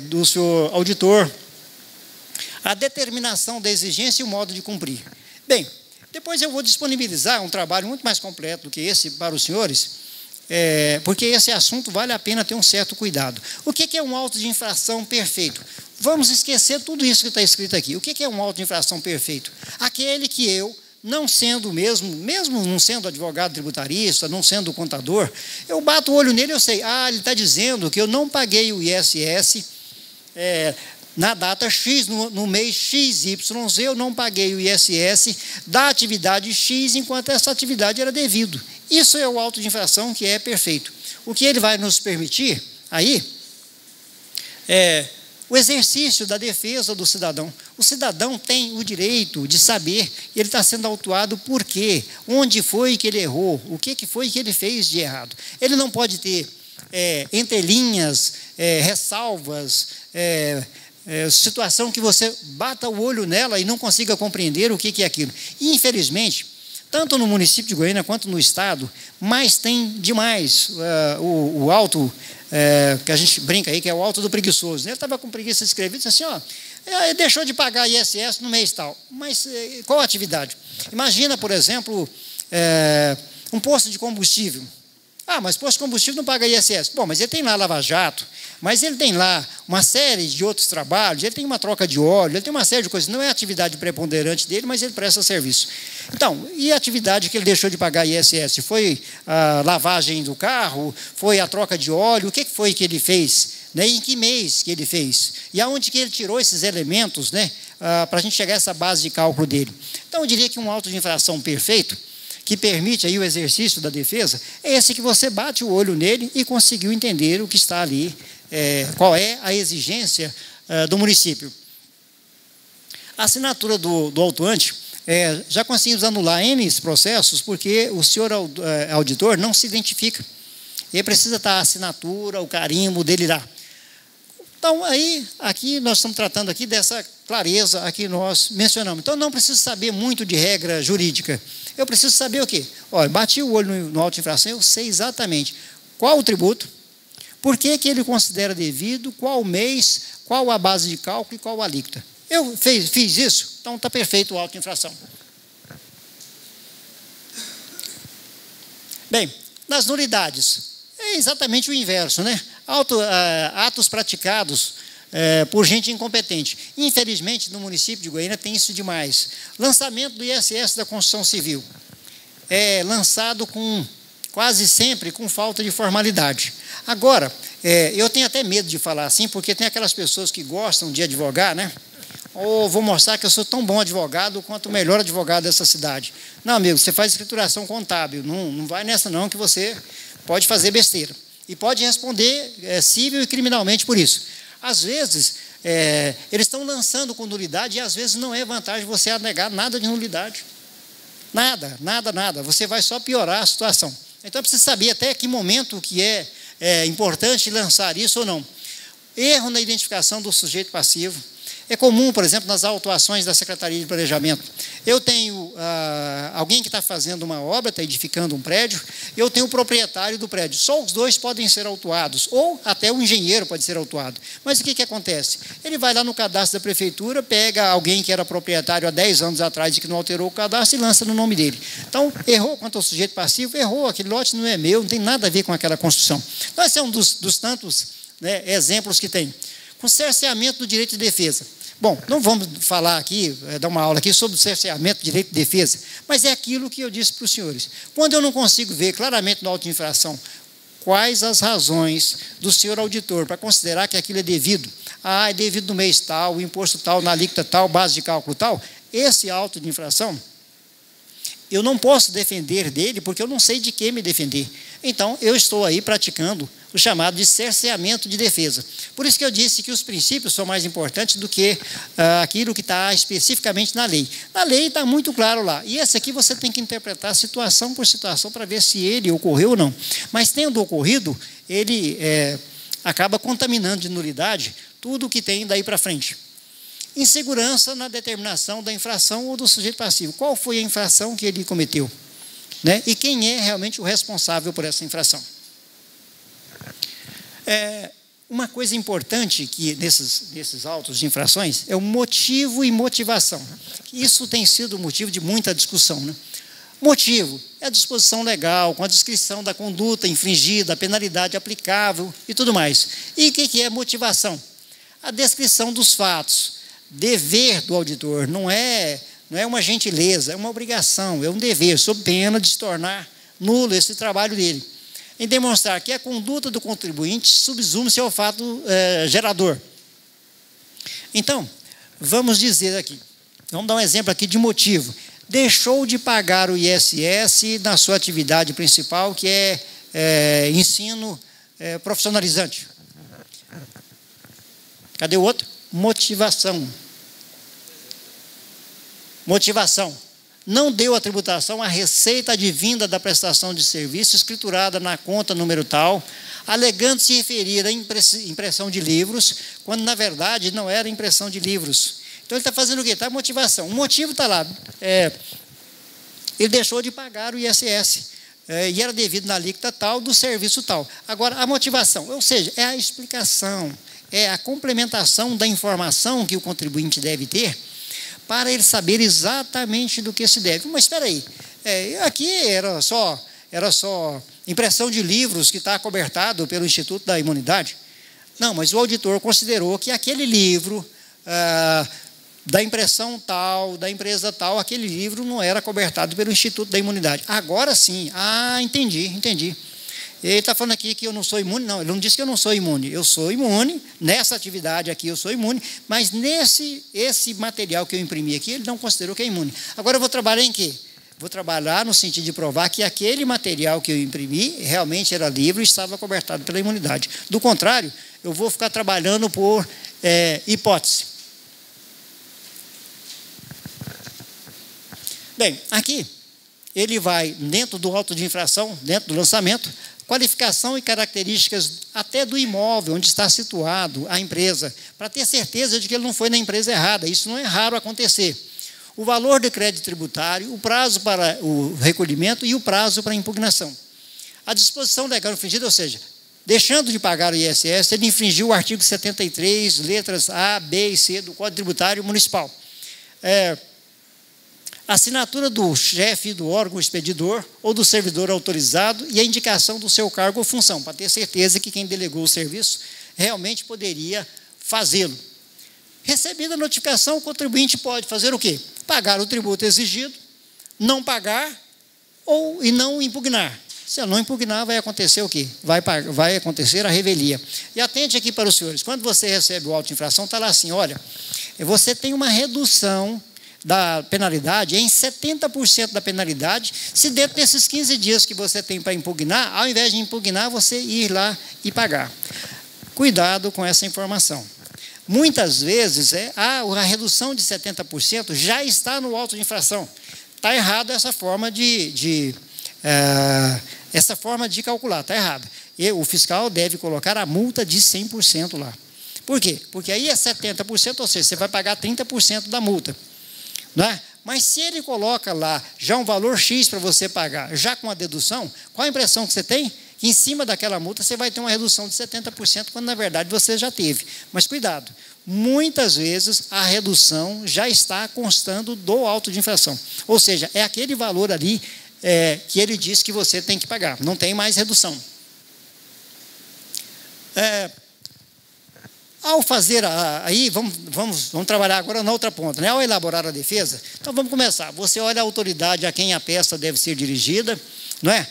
do senhor auditor, a determinação da exigência e o modo de cumprir. Bem, depois eu vou disponibilizar um trabalho muito mais completo do que esse para os senhores, porque esse assunto vale a pena ter um certo cuidado. O que é um auto de infração perfeito? Vamos esquecer tudo isso que está escrito aqui. O que é um auto de infração perfeito? Aquele que eu, não sendo mesmo não sendo advogado tributarista, não sendo contador, eu bato o olho nele e eu sei, ele está dizendo que eu não paguei o ISS na data X, no mês XYZ, eu não paguei o ISS da atividade X, enquanto essa atividade era devido. Isso é o auto de infração que é perfeito. O que ele vai nos permitir, aí, o exercício da defesa do cidadão. O cidadão tem o direito de saber, ele está sendo autuado por quê, onde foi que ele errou, o que foi que ele fez de errado. Ele não pode ter, entre linhas, ressalvas, situação que você bata o olho nela e não consiga compreender o que é aquilo. E, infelizmente, tanto no município de Goiânia quanto no estado, mas tem demais o auto, que a gente brinca aí, que é o auto do preguiçoso. Ele estava com preguiça de escrever, disse assim, ele deixou de pagar ISS no mês tal. Mas qual a atividade? Imagina, por exemplo, um posto de combustível. Mas posto de combustível não paga ISS. Bom, mas ele tem lá Lava Jato, mas ele tem lá uma série de outros trabalhos, ele tem uma troca de óleo, ele tem uma série de coisas. Não é a atividade preponderante dele, mas ele presta serviço. Então, e a atividade que ele deixou de pagar ISS? Foi a lavagem do carro? Foi a troca de óleo? O que foi que ele fez? Né? Em que mês que ele fez? E aonde que ele tirou esses elementos, né? Para a gente chegar a essa base de cálculo dele? Então, eu diria que um auto de infração perfeito, que permite aí o exercício da defesa, é esse que você bate o olho nele e conseguiu entender o que está ali, qual é a exigência do município. A assinatura do autuante, já conseguimos anular N processos, porque o senhor auditor não se identifica. Ele precisa estar a assinatura, o carimbo dele lá. Então, aí, aqui nós estamos tratando aqui dessa clareza a que nós mencionamos. Então, não preciso saber muito de regra jurídica. Eu preciso saber o quê? Olha, bati o olho no auto de infração, eu sei exatamente qual o tributo, por que ele considera devido, qual o mês, qual a base de cálculo e qual a alíquota. Eu fiz isso, então está perfeito o auto de infração. Bem, nas nulidades, é exatamente o inverso, né? Atos praticados por gente incompetente. Infelizmente, no município de Goiânia tem isso demais. Lançamento do ISS da construção civil. É lançado quase sempre com falta de formalidade. Agora, eu tenho até medo de falar assim, porque tem aquelas pessoas que gostam de advogar, né? Ou vou mostrar que eu sou tão bom advogado quanto o melhor advogado dessa cidade. Não, amigo, você faz escrituração contábil. Não vai nessa não, que você pode fazer besteira. E pode responder civil e criminalmente por isso. Às vezes, eles estão lançando com nulidade e às vezes não é vantagem você alegar nada de nulidade. Nada, nada, nada. Você vai só piorar a situação. Então, precisa saber até que momento que é importante lançar isso ou não. Erro na identificação do sujeito passivo. É comum, por exemplo, nas autuações da Secretaria de Planejamento. Eu tenho alguém que está fazendo uma obra, está edificando um prédio, eu tenho o proprietário do prédio. Só os dois podem ser autuados, ou até o engenheiro pode ser autuado. Mas o que acontece? Ele vai lá no cadastro da prefeitura, pega alguém que era proprietário há 10 anos atrás e que não alterou o cadastro e lança no nome dele. Então, errou quanto ao sujeito passivo, errou, aquele lote não é meu, não tem nada a ver com aquela construção. Então, esse é um dos tantos, né, exemplos que tem. Com cerceamento do direito de defesa. Bom, não vamos falar aqui, dar uma aula aqui sobre o cerceamento do direito de defesa, mas é aquilo que eu disse para os senhores. Quando eu não consigo ver claramente no auto de infração quais as razões do senhor auditor para considerar que aquilo é devido, é devido no mês tal, o imposto tal, na alíquota tal, base de cálculo tal, esse auto de infração, eu não posso defender dele porque eu não sei de que me defender. Então, eu estou aí praticando o chamado de cerceamento de defesa. Por isso que eu disse que os princípios são mais importantes do que aquilo que está especificamente na lei. Na lei está muito claro lá. E esse aqui você tem que interpretar situação por situação para ver se ele ocorreu ou não. Mas tendo ocorrido, ele acaba contaminando de nulidade tudo o que tem daí para frente. Insegurança na determinação da infração ou do sujeito passivo. Qual foi a infração que ele cometeu? Né? E quem é realmente o responsável por essa infração? Uma coisa importante que nesses autos de infrações é o motivo e motivação. Isso tem sido motivo de muita discussão. Né? Motivo é a disposição legal, com a descrição da conduta infringida, a penalidade aplicável e tudo mais. E o que é motivação? A descrição dos fatos. Dever do auditor, não é uma gentileza, é uma obrigação, é um dever, sob pena de se tornar nulo esse trabalho dele. Em demonstrar que a conduta do contribuinte subsume-se ao fato gerador. Então, vamos dizer aqui, vamos dar um exemplo aqui de motivo. Deixou de pagar o ISS na sua atividade principal, que é ensino profissionalizante. Cadê o outro? Motivação. Motivação. Não deu a tributação à receita advinda da prestação de serviço escriturada na conta número tal, alegando se referir à impressão de livros, quando na verdade não era impressão de livros. Então ele está fazendo o quê? Está motivação. O motivo está lá. Ele deixou de pagar o ISS. E era devido na alíquota tal do serviço tal. Agora, a motivação, ou seja, é a explicação, é a complementação da informação que o contribuinte deve ter para ele saber exatamente do que se deve. Mas espera aí, aqui era só impressão de livros que está acobertado pelo Instituto da Imunidade. Não, mas o auditor considerou que aquele livro, da impressão tal, da empresa tal, aquele livro não era acobertado pelo Instituto da Imunidade. Agora sim, entendi. Ele está falando aqui que eu não sou imune. Não, ele não disse que eu não sou imune. Eu sou imune, nessa atividade aqui eu sou imune, mas esse material que eu imprimi aqui, ele não considerou que é imune. Agora eu vou trabalhar em quê? Vou trabalhar no sentido de provar que aquele material que eu imprimi realmente era livre e estava cobertado pela imunidade. Do contrário, eu vou ficar trabalhando por hipótese. Bem, aqui ele vai dentro do auto de infração, dentro do lançamento, qualificação e características até do imóvel onde está situado a empresa, para ter certeza de que ele não foi na empresa errada. Isso não é raro acontecer. O valor de crédito tributário, o prazo para o recolhimento e o prazo para a impugnação. A disposição legal infringida, ou seja, deixando de pagar o ISS, ele infringiu o artigo 73, letras A, B e C do Código Tributário Municipal. Assinatura do chefe do órgão expedidor ou do servidor autorizado e a indicação do seu cargo ou função, para ter certeza que quem delegou o serviço realmente poderia fazê-lo. Recebida a notificação, o contribuinte pode fazer o quê? Pagar o tributo exigido, não pagar e não impugnar. Se eu não impugnar, vai acontecer o quê? Vai acontecer a revelia. E atente aqui para os senhores, quando você recebe o auto de infração, está lá assim, olha, você tem uma redução da penalidade em 70% da penalidade, se dentro desses 15 dias que você tem para impugnar, ao invés de impugnar, você ir lá e pagar. Cuidado com essa informação. Muitas vezes, a redução de 70% já está no auto de infração. está errada essa forma essa forma de calcular, está errada. E o fiscal deve colocar a multa de 100% lá. Por quê? Porque aí é 70%, ou seja, você vai pagar 30% da multa. Não é? Mas se ele coloca lá já um valor X para você pagar, já com a dedução, qual a impressão que você tem? Que em cima daquela multa você vai ter uma redução de 70%, quando na verdade você já teve. Mas cuidado, muitas vezes a redução já está constando do auto de infração. Ou seja, é aquele valor ali que ele diz que você tem que pagar, não tem mais redução. Ao fazer, aí vamos trabalhar agora na outra ponta, né? Ao elaborar a defesa, então vamos começar. Você olha a autoridade a quem a peça deve ser dirigida, não é?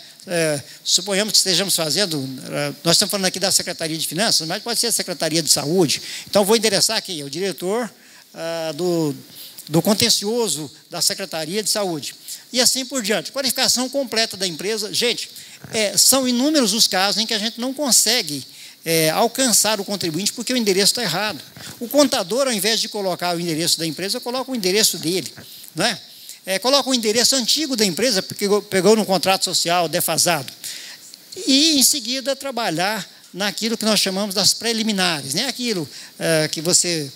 Suponhamos que estejamos fazendo, nós estamos falando aqui da Secretaria de Finanças, mas pode ser a Secretaria de Saúde. Então vou endereçar aqui o diretor do contencioso da Secretaria de Saúde. E assim por diante. Qualificação completa da empresa. Gente, são inúmeros os casos em que a gente não consegue alcançar o contribuinte porque o endereço está errado. O contador, ao invés de colocar o endereço da empresa, coloca o endereço dele. Não é? Coloca o endereço antigo da empresa, porque pegou no contrato social defasado. E, em seguida, trabalhar naquilo que nós chamamos das preliminares. Né? Aquilo que você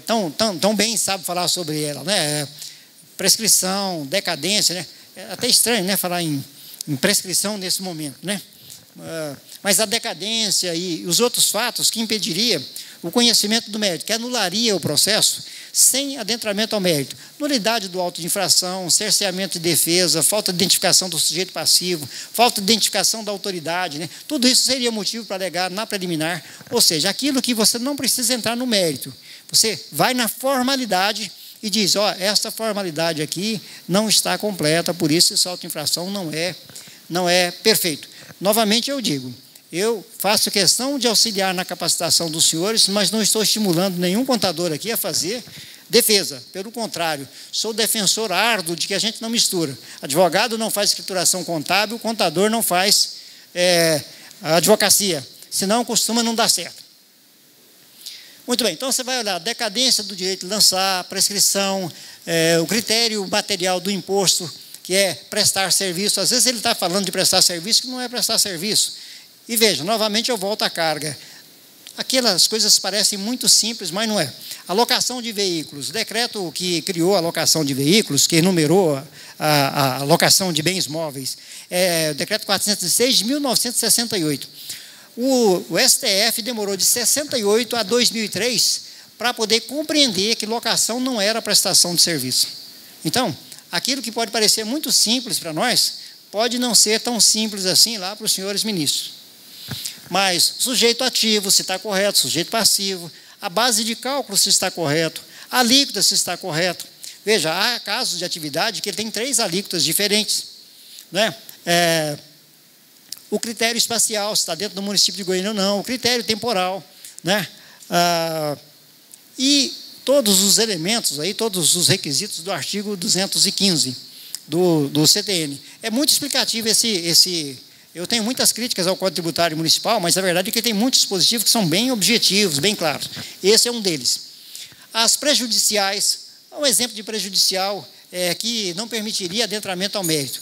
tão bem sabe falar sobre ela. Né? Prescrição, decadência. Né? É até estranho, né, falar em prescrição nesse momento. Né? Mas a decadência e os outros fatos que impediria o conhecimento do mérito, que anularia o processo sem adentramento ao mérito. Nulidade do auto de infração, cerceamento de defesa, falta de identificação do sujeito passivo, falta de identificação da autoridade. Né? Tudo isso seria motivo para alegar na preliminar, ou seja, aquilo que você não precisa entrar no mérito. Você vai na formalidade e diz, esta formalidade aqui não está completa, por isso esse auto de infração não é perfeito. Novamente eu digo, eu faço questão de auxiliar na capacitação dos senhores, mas não estou estimulando nenhum contador aqui a fazer defesa. Pelo contrário, sou defensor árduo de que a gente não mistura. Advogado não faz escrituração contábil, contador não faz advocacia. Senão costuma não dar certo. Muito bem, então você vai olhar a decadência do direito de lançar, prescrição, o critério material do imposto, que é prestar serviço. Às vezes ele está falando de prestar serviço, que não é prestar serviço. E veja, novamente eu volto à carga. Aquelas coisas parecem muito simples, mas não é. Alocação de veículos. O decreto que criou a alocação de veículos, que enumerou a alocação de bens móveis, o decreto 406 de 1968. O STF demorou de 68 a 2003 para poder compreender que locação não era prestação de serviço. Então, aquilo que pode parecer muito simples para nós, pode não ser tão simples assim lá para os senhores ministros. Mas sujeito ativo, se está correto, sujeito passivo, a base de cálculo se está correto, a alíquota se está correto. Veja, há casos de atividade que ele tem 3 alíquotas diferentes. Né? O critério espacial, se está dentro do município de Goiânia ou não, o critério temporal. Né? E todos os elementos, todos os requisitos do artigo 215 do CTN. É muito explicativo Eu tenho muitas críticas ao Código Tributário Municipal, mas a verdade é que tem muitos dispositivos que são bem objetivos, bem claros. Esse é um deles. As prejudiciais, um exemplo de prejudicial que não permitiria adentramento ao mérito.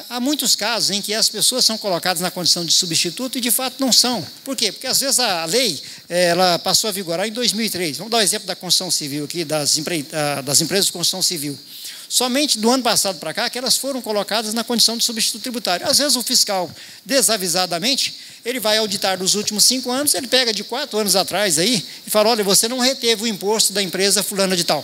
Há muitos casos em que as pessoas são colocadas na condição de substituto e de fato não são. Por quê? Porque às vezes a lei ela passou a vigorar em 2003. Vamos dar o exemplo da construção civil aqui, das empresas de construção civil. Somente do ano passado para cá que elas foram colocadas na condição de substituto tributário. Às vezes o fiscal, desavisadamente, ele vai auditar dos últimos 5 anos, ele pega de 4 anos atrás aí e fala, olha, você não reteve o imposto da empresa fulana de tal.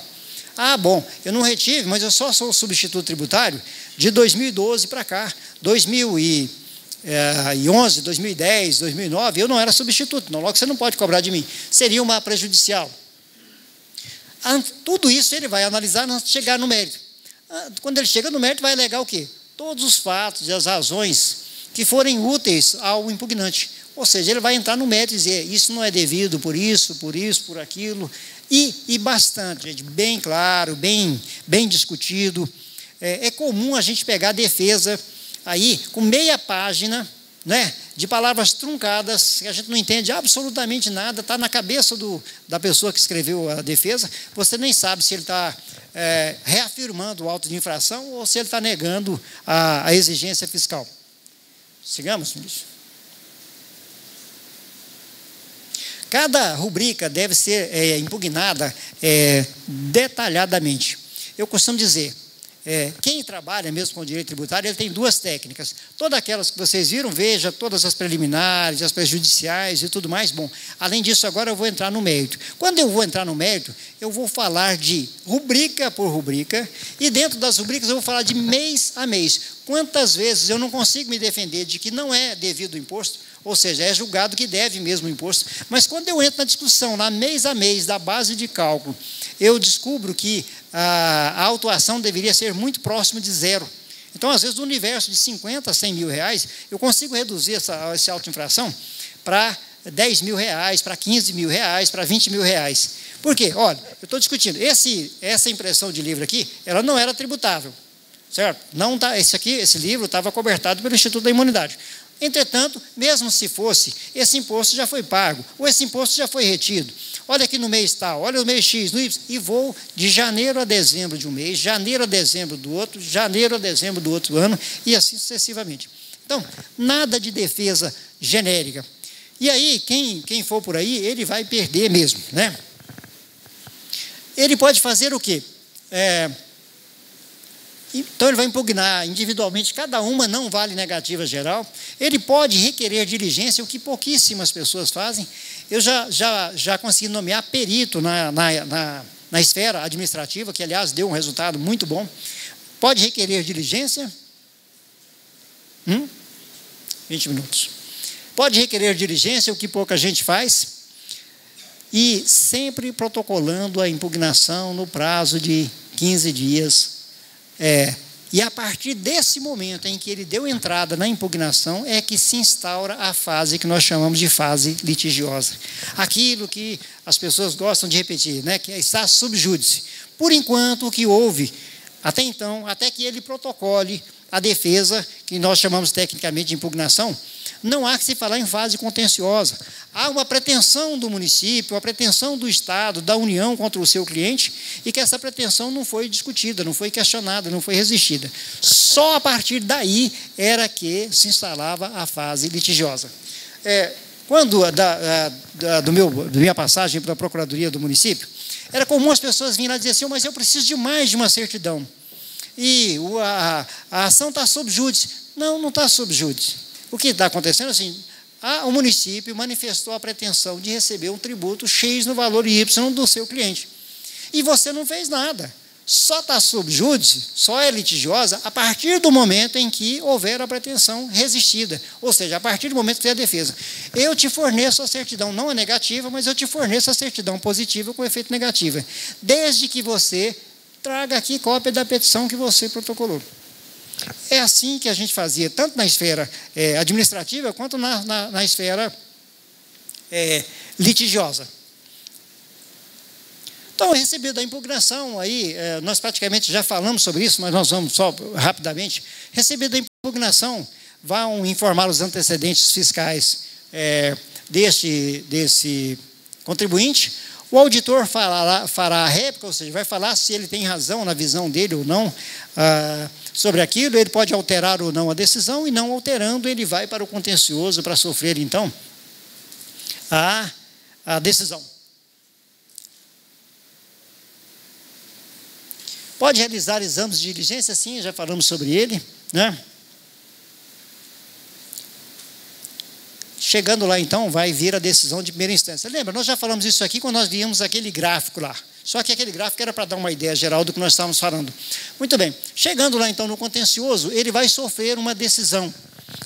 Ah, bom, eu não retive, mas eu só sou substituto tributário de 2012 para cá. 2011, 2010, 2009, eu não era substituto, não, logo você não pode cobrar de mim. Seria uma prejudicial. Tudo isso ele vai analisar antes de chegar no mérito. Quando ele chega no mérito, vai alegar o quê? Todos os fatos e as razões que forem úteis ao impugnante. Ou seja, ele vai entrar no mérito e dizer, isso não é devido por isso, por aquilo. E bastante, gente, bem claro, bem discutido. É comum a gente pegar a defesa aí com meia página, né, de palavras truncadas, que a gente não entende absolutamente nada, está na cabeça da pessoa que escreveu a defesa, você nem sabe se ele está reafirmando o auto de infração ou se ele está negando a exigência fiscal. Sigamos, ministro. Cada rubrica deve ser impugnada detalhadamente. Eu costumo dizer, quem trabalha mesmo com direito tributário, ele tem duas técnicas. Todas aquelas que vocês viram, veja todas as preliminares, as prejudiciais e tudo mais. Bom, além disso, agora eu vou entrar no mérito. Quando eu vou entrar no mérito, eu vou falar de rubrica por rubrica, e dentro das rubricas eu vou falar de mês a mês. Quantas vezes eu não consigo me defender de que não é devido o imposto, ou seja, é julgado que deve mesmo o imposto, mas quando eu entro na discussão, lá mês a mês, da base de cálculo, eu descubro que a autuação deveria ser muito próximo de zero. Então, às vezes, do universo de 50 a 100 mil reais, eu consigo reduzir essa auto-infração para 10 mil reais, para 15 mil reais, para 20 mil reais. Por quê? Olha, eu estou discutindo, essa impressão de livro aqui, ela não era tributável, certo? Não tá, esse livro estava cobertado pelo Instituto da Imunidade. Entretanto, mesmo se fosse, esse imposto já foi pago, ou esse imposto já foi retido. Olha aqui no mês tal, olha no mês X, no Y, e vou de janeiro a dezembro de um mês, janeiro a dezembro do outro, janeiro a dezembro do outro ano, e assim sucessivamente. Então, nada de defesa genérica. E aí, quem for por aí, ele vai perder mesmo, né? Ele pode fazer o quê? Então, ele vai impugnar individualmente, cada uma não vale negativa geral. Ele pode requerer diligência, o que pouquíssimas pessoas fazem. Eu já consegui nomear perito na esfera administrativa, que, aliás, deu um resultado muito bom. Pode requerer diligência. 20 minutos. Pode requerer diligência, o que pouca gente faz. E sempre protocolando a impugnação no prazo de 15 dias. E a partir desse momento em que ele deu entrada na impugnação é que se instaura a fase que nós chamamos de fase litigiosa. Aquilo que as pessoas gostam de repetir, né, que está sub júdice. Por enquanto, o que houve até então, até que ele protocole a defesa, que nós chamamos tecnicamente de impugnação, não há que se falar em fase contenciosa. Há uma pretensão do município, uma pretensão do Estado, da União contra o seu cliente, e que essa pretensão não foi discutida, não foi questionada, não foi resistida. Só a partir daí era que se instalava a fase litigiosa. Quando, da minha passagem pela Procuradoria do município, era comum as pessoas virem lá dizer assim, mas eu preciso de mais de uma certidão. E a ação está sob júdice. Não está sob júdice. O que está acontecendo é assim, o município manifestou a pretensão de receber um tributo X no valor Y do seu cliente. E você não fez nada. Só está sob júdice, só é litigiosa a partir do momento em que houver a pretensão resistida. Ou seja, a partir do momento que tem a defesa. Eu te forneço a certidão, não a negativa, mas eu te forneço a certidão positiva com efeito negativo. Desde que você traga aqui cópia da petição que você protocolou. É assim que a gente fazia, tanto na esfera administrativa, quanto na esfera litigiosa. Então, recebido a impugnação, aí, nós praticamente já falamos sobre isso, mas nós vamos só rapidamente. Recebido a impugnação, vão informar os antecedentes fiscais desse contribuinte. O auditor fará a réplica, ou seja, vai falar se ele tem razão na visão dele ou não sobre aquilo. Ele pode alterar ou não a decisão, e não alterando, ele vai para o contencioso para sofrer, então, a decisão. Pode realizar exames de diligência, sim, já falamos sobre ele, né? Chegando lá, então, vai vir a decisão de primeira instância. Lembra, nós já falamos isso aqui quando nós víamos aquele gráfico lá. Só que aquele gráfico era para dar uma ideia geral do que nós estávamos falando. Muito bem. Chegando lá, então, no contencioso, ele vai sofrer uma decisão.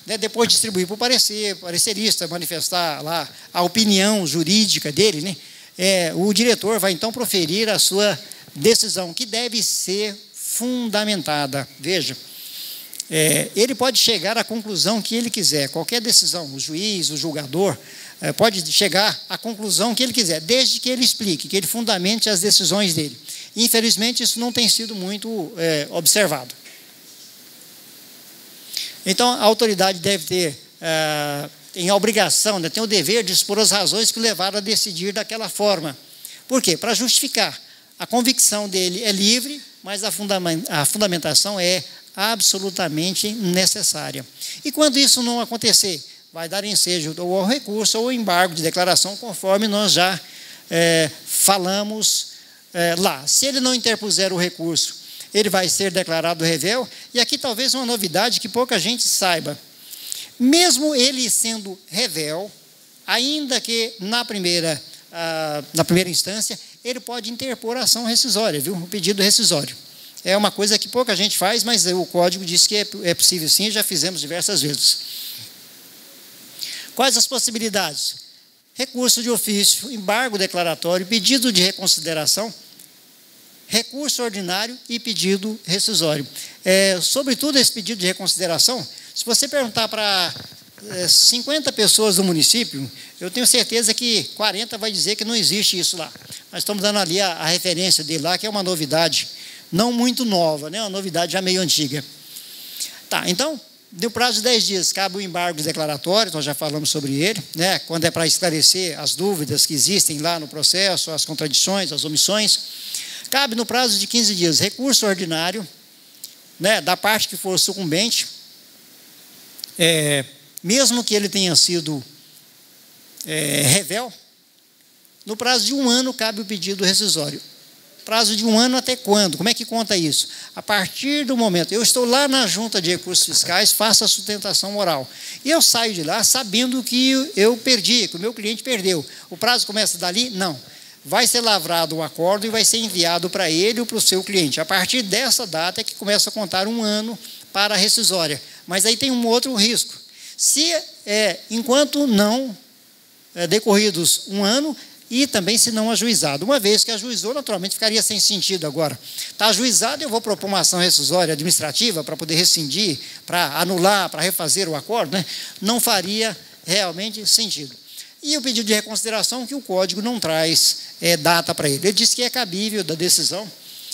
Né? Depois de distribuir para o parecerista, manifestar lá a opinião jurídica dele, né? O diretor vai, então, proferir a sua decisão, que deve ser fundamentada. Veja. Ele pode chegar à conclusão que ele quiser, qualquer decisão, o juiz, o julgador, pode chegar à conclusão que ele quiser, desde que ele explique, que ele fundamente as decisões dele. Infelizmente, isso não tem sido muito observado. Então, a autoridade deve ter tem a obrigação, né, tem o dever de expor as razões que o levaram a decidir daquela forma. Por quê? Para justificar. A convicção dele é livre, mas a fundamentação é absolutamente necessária. E quando isso não acontecer, vai dar ensejo ou ao recurso ou ao embargo de declaração, conforme nós já falamos lá. Se ele não interpuser o recurso, ele vai ser declarado revel. E aqui talvez uma novidade que pouca gente saiba. Mesmo ele sendo revel, ainda que na primeira instância, ele pode interpor a ação rescisória, viu? O pedido rescisório. É uma coisa que pouca gente faz, mas o Código diz que é possível sim, já fizemos diversas vezes. Quais as possibilidades? Recurso de ofício, embargo declaratório, pedido de reconsideração, recurso ordinário e pedido rescisório. Sobretudo esse pedido de reconsideração, se você perguntar para 50 pessoas do município, eu tenho certeza que 40 vai dizer que não existe isso lá. Nós estamos dando ali a referência dele lá, que é uma novidade não muito nova, né? Uma novidade já meio antiga. Tá, então, no prazo de 10 dias, cabe o embargo declaratório, nós já falamos sobre ele, né? Quando é para esclarecer as dúvidas que existem lá no processo, as contradições, as omissões. Cabe no prazo de 15 dias, recurso ordinário, né? Da parte que for sucumbente, mesmo que ele tenha sido revel, no prazo de 1 ano cabe o pedido rescisório. Prazo de 1 ano até quando? Como é que conta isso? A partir do momento, eu estou lá na Junta de Recursos Fiscais, faço a sustentação oral. E eu saio de lá sabendo que eu perdi, que o meu cliente perdeu. O prazo começa dali? Não. Vai ser lavrado um acordo e vai ser enviado para ele ou para o seu cliente. A partir dessa data é que começa a contar 1 ano para a rescisória. Mas aí tem um outro risco. Se enquanto não decorridos 1 ano, e também se não ajuizado. Uma vez que ajuizou, naturalmente ficaria sem sentido agora. Está ajuizado, eu vou propor uma ação rescisória administrativa para poder rescindir, para anular, para refazer o acordo, né? Não faria realmente sentido. E o pedido de reconsideração, que o Código não traz data para ele. Ele diz que é cabível da decisão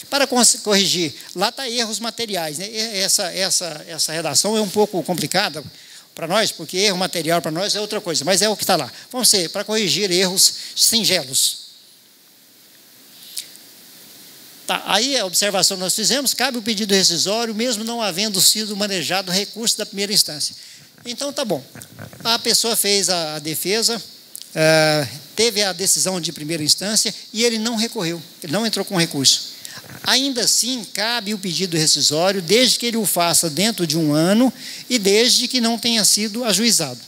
para corrigir. Lá está erros materiais, né? Essa redação é um pouco complicada para nós, porque erro material para nós é outra coisa, mas é o que está lá. Vamos ser para corrigir erros singelos. Tá, aí a observação que nós fizemos, cabe o pedido rescisório, mesmo não havendo sido manejado o recurso da primeira instância. Então, tá bom. A pessoa fez a defesa, teve a decisão de primeira instância e ele não recorreu, ele não entrou com recurso. Ainda assim, cabe o pedido rescisório, desde que ele o faça dentro de 1 ano e desde que não tenha sido ajuizado.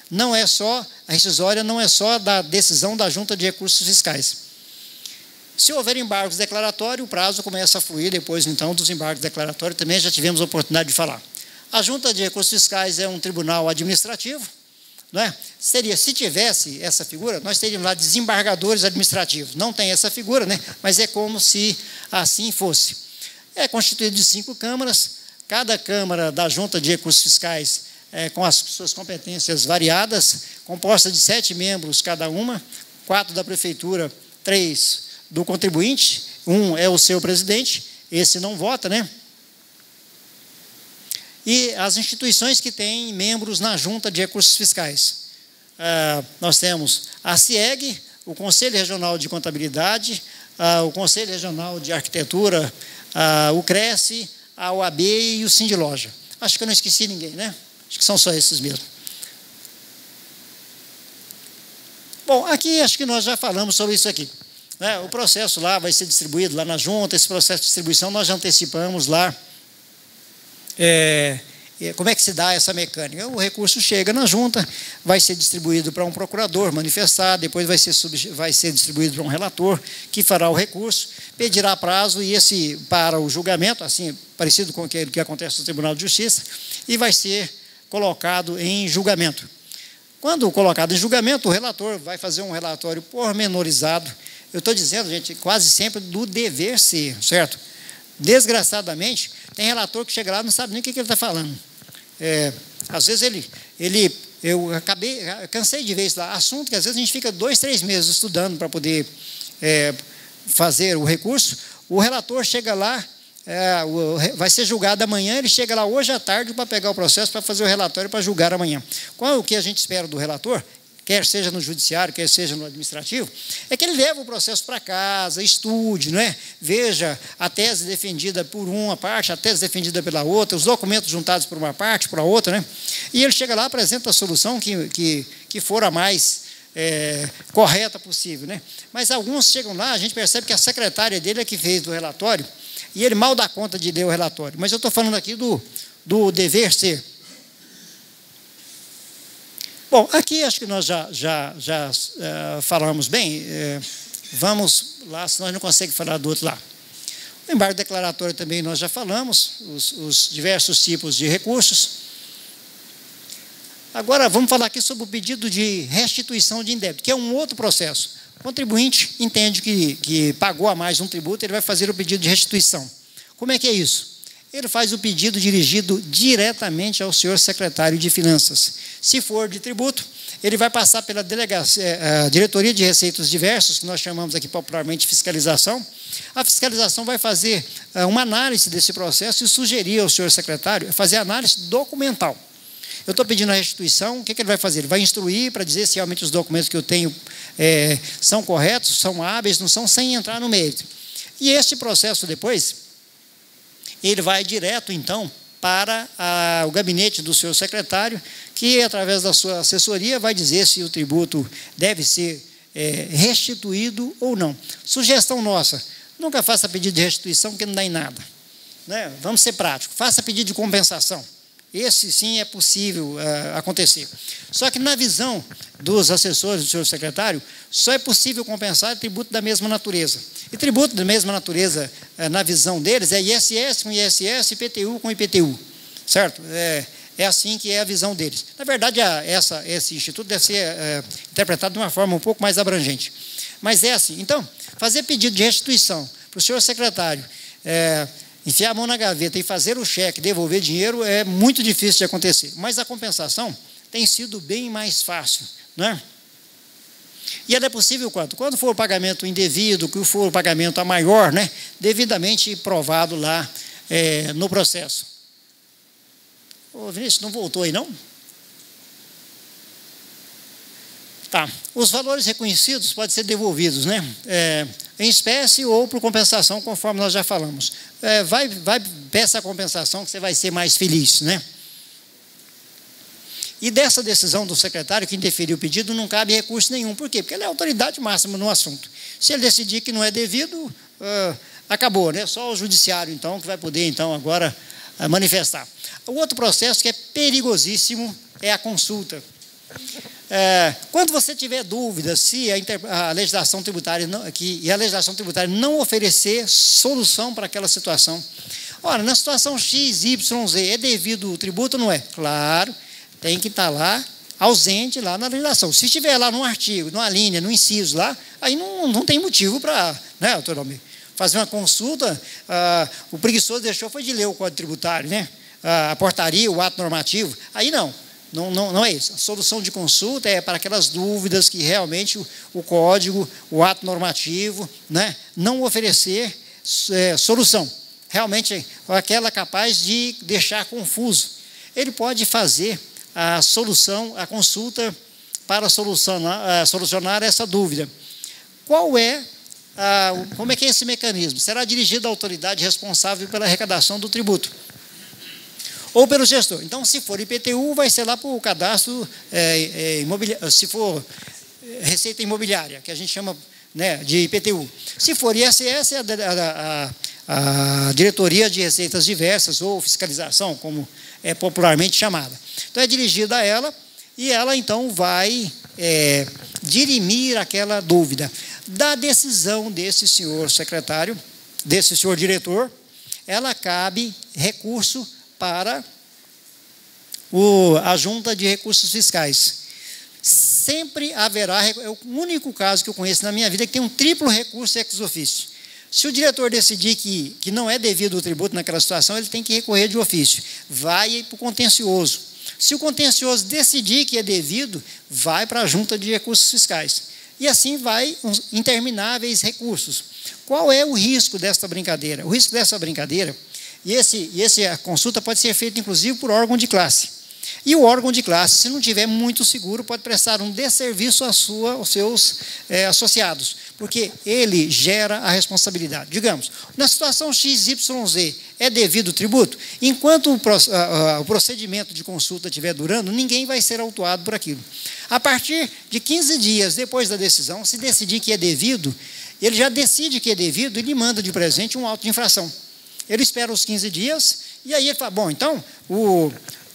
Não é só, a rescisória não é só da decisão da Junta de Recursos Fiscais. Se houver embargos declaratórios, o prazo começa a fluir depois, então, dos embargos declaratórios, também já tivemos a oportunidade de falar. A Junta de Recursos Fiscais é um tribunal administrativo, não é? Se tivesse essa figura, nós teríamos lá desembargadores administrativos. Não tem essa figura, né? Mas é como se assim fosse. É constituído de 5 câmaras, cada câmara da Junta de Recursos Fiscais com as suas competências variadas, composta de 7 membros cada uma, 4 da prefeitura, 3 do contribuinte, 1 é o seu presidente, esse não vota, né? E as instituições que têm membros na Junta de Recursos Fiscais. Nós temos a CIEG, o Conselho Regional de Contabilidade, o Conselho Regional de Arquitetura, o CRECE, a OAB e o Sindiloja. Acho que eu não esqueci ninguém, né? Acho que são só esses mesmo. Bom, aqui acho que nós já falamos sobre isso aqui. Né? O processo lá vai ser distribuído lá na Junta, esse processo de distribuição nós já antecipamos lá. Como é que se dá essa mecânica? O recurso chega na Junta, vai ser distribuído para um procurador manifestar, depois vai ser distribuído para um relator, que fará o recurso, pedirá prazo e esse para o julgamento, assim, parecido com o que acontece no Tribunal de Justiça, e vai ser colocado em julgamento. Quando colocado em julgamento, o relator vai fazer um relatório pormenorizado. Eu estou dizendo, gente, quase sempre do dever ser, certo? Desgraçadamente, tem relator que chega lá e não sabe nem o que ele está falando. Às vezes eu cansei de ver isso lá, assunto que às vezes a gente fica 2, 3 meses estudando para poder fazer o recurso. O relator chega lá vai ser julgado amanhã, ele chega lá hoje à tarde para pegar o processo, para fazer o relatório, para julgar amanhã. Qual é o que a gente espera do relator? Quer seja no judiciário, quer seja no administrativo, é que ele leve o processo para casa, estude, não é? Veja a tese defendida por uma parte, a tese defendida pela outra, os documentos juntados por uma parte, por a outra, né? E ele chega lá, apresenta a solução que for a mais correta possível, né? Mas alguns chegam lá, a gente percebe que a secretária dele é que fez do relatório, e ele mal dá conta de ler o relatório. Mas eu estou falando aqui do dever ser. Bom, aqui acho que nós já falamos bem. Vamos lá, se nós não conseguimos falar do outro lá. O embargo declaratório também nós já falamos, os diversos tipos de recursos. Agora vamos falar aqui sobre o pedido de restituição de indébito, que é um outro processo. O contribuinte entende que pagou a mais um tributo, ele vai fazer o pedido de restituição. Como é que é isso? Ele faz o pedido dirigido diretamente ao senhor secretário de Finanças. Se for de tributo, ele vai passar pela Diretoria de Receitos Diversos, que nós chamamos aqui popularmente de fiscalização. A fiscalização vai fazer uma análise desse processo e sugerir ao senhor secretário fazer análise documental. Eu estou pedindo a restituição, o que ele vai fazer? Ele vai instruir para dizer se realmente os documentos que eu tenho são corretos, são hábeis, não são, sem entrar no mérito. E este processo depois, ele vai direto, então, para o gabinete do seu secretário, que, através da sua assessoria, vai dizer se o tributo deve ser restituído ou não. Sugestão nossa, nunca faça pedido de restituição, que não dá em nada. Né? Vamos ser práticos, faça pedido de compensação. Esse, sim, é possível acontecer. Só que, na visão dos assessores do senhor secretário, só é possível compensar tributo da mesma natureza. E tributo da mesma natureza, na visão deles, é ISS com ISS, IPTU com IPTU. Certo? É assim que é a visão deles. Na verdade, esse instituto deve ser interpretado de uma forma um pouco mais abrangente. Mas é assim. Então, fazer pedido de restituição para o senhor secretário, enfiar a mão na gaveta e fazer o cheque, devolver dinheiro, é muito difícil de acontecer. Mas a compensação tem sido bem mais fácil, né? E ela é possível quanto? Quando for o pagamento indevido, que for o pagamento a maior, né? Devidamente provado lá no processo. Ô, Vinícius, não voltou aí, não? Tá. Os valores reconhecidos podem ser devolvidos, né? Em espécie ou por compensação, conforme nós já falamos. Peça a compensação que você vai ser mais feliz, né? E dessa decisão do secretário que indeferiu o pedido não cabe recurso nenhum. Por quê? Porque ele é a autoridade máxima no assunto. Se ele decidir que não é devido, acabou, né? Só o judiciário, então, que vai poder, então, agora manifestar. O outro processo que é perigosíssimo é a consulta. Quando você tiver dúvida se a legislação tributária a legislação tributária não oferecer solução para aquela situação. Ora, na situação X, Y, Z, é devido o tributo ou não é? Claro, tem que estar lá, ausente lá na legislação. Se estiver lá num artigo, numa linha, num inciso lá, aí não tem motivo para, né, doutor Almir, fazer uma consulta. O preguiçoso deixou foi de ler o Código Tributário, né? A portaria, o ato normativo. Aí não é isso. A solução de consulta é para aquelas dúvidas que realmente o código, o ato normativo, né, não oferecer solução. Realmente aquela capaz de deixar confuso. Ele pode fazer a solução, a consulta para solucionar essa dúvida. Como é que é esse mecanismo? Será dirigido à autoridade responsável pela arrecadação do tributo ou pelo gestor. Então, se for IPTU, vai ser lá para o cadastro imobiliário, se for receita imobiliária, que a gente chama, né, de IPTU. Se for ISS, é a Diretoria de Receitas Diversas, ou fiscalização, como é popularmente chamada. Então, é dirigida a ela, e ela, então, vai dirimir aquela dúvida. Da decisão desse senhor secretário, desse senhor diretor, ela cabe recurso para a Junta de Recursos Fiscais. Sempre haverá, é o único caso que eu conheço na minha vida que tem um triplo recurso ex officio. Se o diretor decidir que não é devido o tributo naquela situação, ele tem que recorrer de ofício. Vai para o contencioso. Se o contencioso decidir que é devido, vai para a Junta de Recursos Fiscais. E assim vai intermináveis recursos. Qual é o risco desta brincadeira? O risco dessa brincadeira, a consulta pode ser feita, inclusive, por órgão de classe. E o órgão de classe, se não tiver muito seguro, pode prestar um desserviço aos seus associados, porque ele gera a responsabilidade. Digamos, na situação XYZ é devido tributo, enquanto o procedimento de consulta estiver durando, ninguém vai ser autuado por aquilo. A partir de 15 dias depois da decisão, se decidir que é devido, ele já decide que é devido e lhe manda de presente um auto de infração. Ele espera os 15 dias e aí ele fala, bom, então o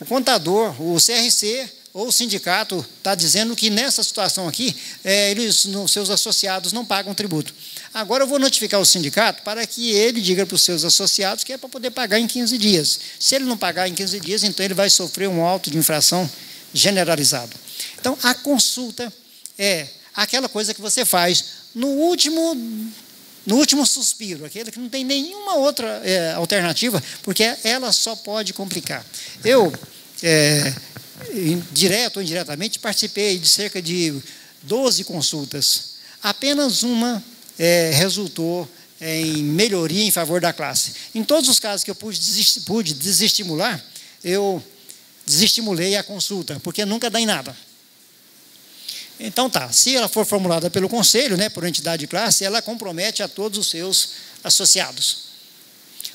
contador, o CRC ou o sindicato está dizendo que nessa situação aqui, seus associados não pagam tributo. Agora eu vou notificar o sindicato para que ele diga para os seus associados que é para poder pagar em 15 dias. Se ele não pagar em 15 dias, então ele vai sofrer um auto de infração generalizado. Então, a consulta é aquela coisa que você faz no último suspiro, aquele que não tem nenhuma outra alternativa, porque ela só pode complicar. Eu, direto ou indiretamente, participei de cerca de 12 consultas. Apenas uma resultou em melhoria em favor da classe. Em todos os casos que eu pude desestimular, eu desestimulei a consulta, porque nunca dá em nada. Então tá, se ela for formulada pelo conselho, por entidade de classe, ela compromete a todos os seus associados.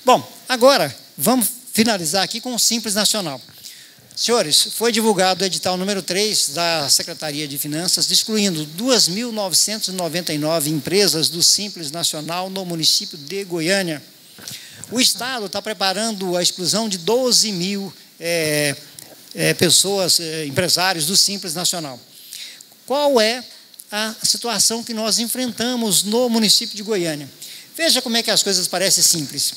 Bom, agora vamos finalizar aqui com o Simples Nacional. Senhores, foi divulgado o edital número 3 da Secretaria de Finanças, excluindo 2.999 empresas do Simples Nacional no município de Goiânia. O Estado está preparando a exclusão de 12 mil pessoas, empresários do Simples Nacional. Qual é a situação que nós enfrentamos no município de Goiânia? Veja como é que as coisas parecem simples.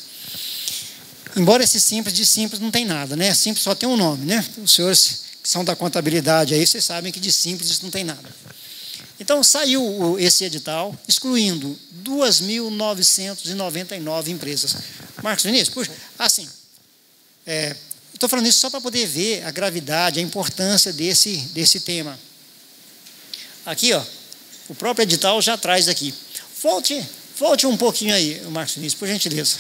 Embora esse simples de simples não tem nada, Simples só tem um nome, Os senhores que são da contabilidade aí, vocês sabem que de simples isso não tem nada. Então, saiu esse edital, excluindo 2.999 empresas. Marcos Vinícius, puxa, assim, estou falando isso só para poder ver a gravidade, a importância desse tema. Aqui, o próprio edital já traz aqui. Volte um pouquinho aí, Marcos Vinícius, por gentileza.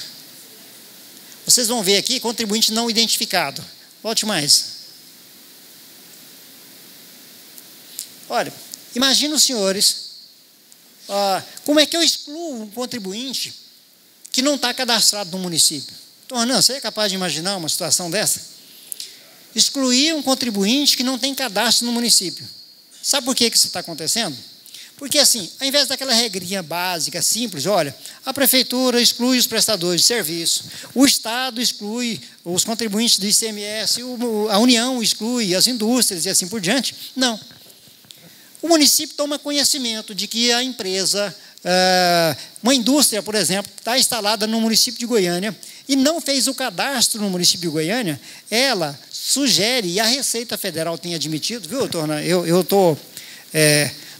Vocês vão ver aqui, contribuinte não identificado. Volte mais. Olha, imagina os senhores, como é que eu excluo um contribuinte que não está cadastrado no município? Então, Renan, você é capaz de imaginar uma situação dessa? Excluir um contribuinte que não tem cadastro no município. Sabe por que isso está acontecendo? Porque, assim, ao invés daquela regrinha básica, simples, olha, a prefeitura exclui os prestadores de serviço, o Estado exclui os contribuintes do ICMS, a União exclui as indústrias e assim por diante. Não. O município toma conhecimento de que a empresa, uma indústria, por exemplo, está instalada no município de Goiânia e não fez o cadastro no município de Goiânia, ela sugere, e a Receita Federal tem admitido, viu, Torna? Eu estou,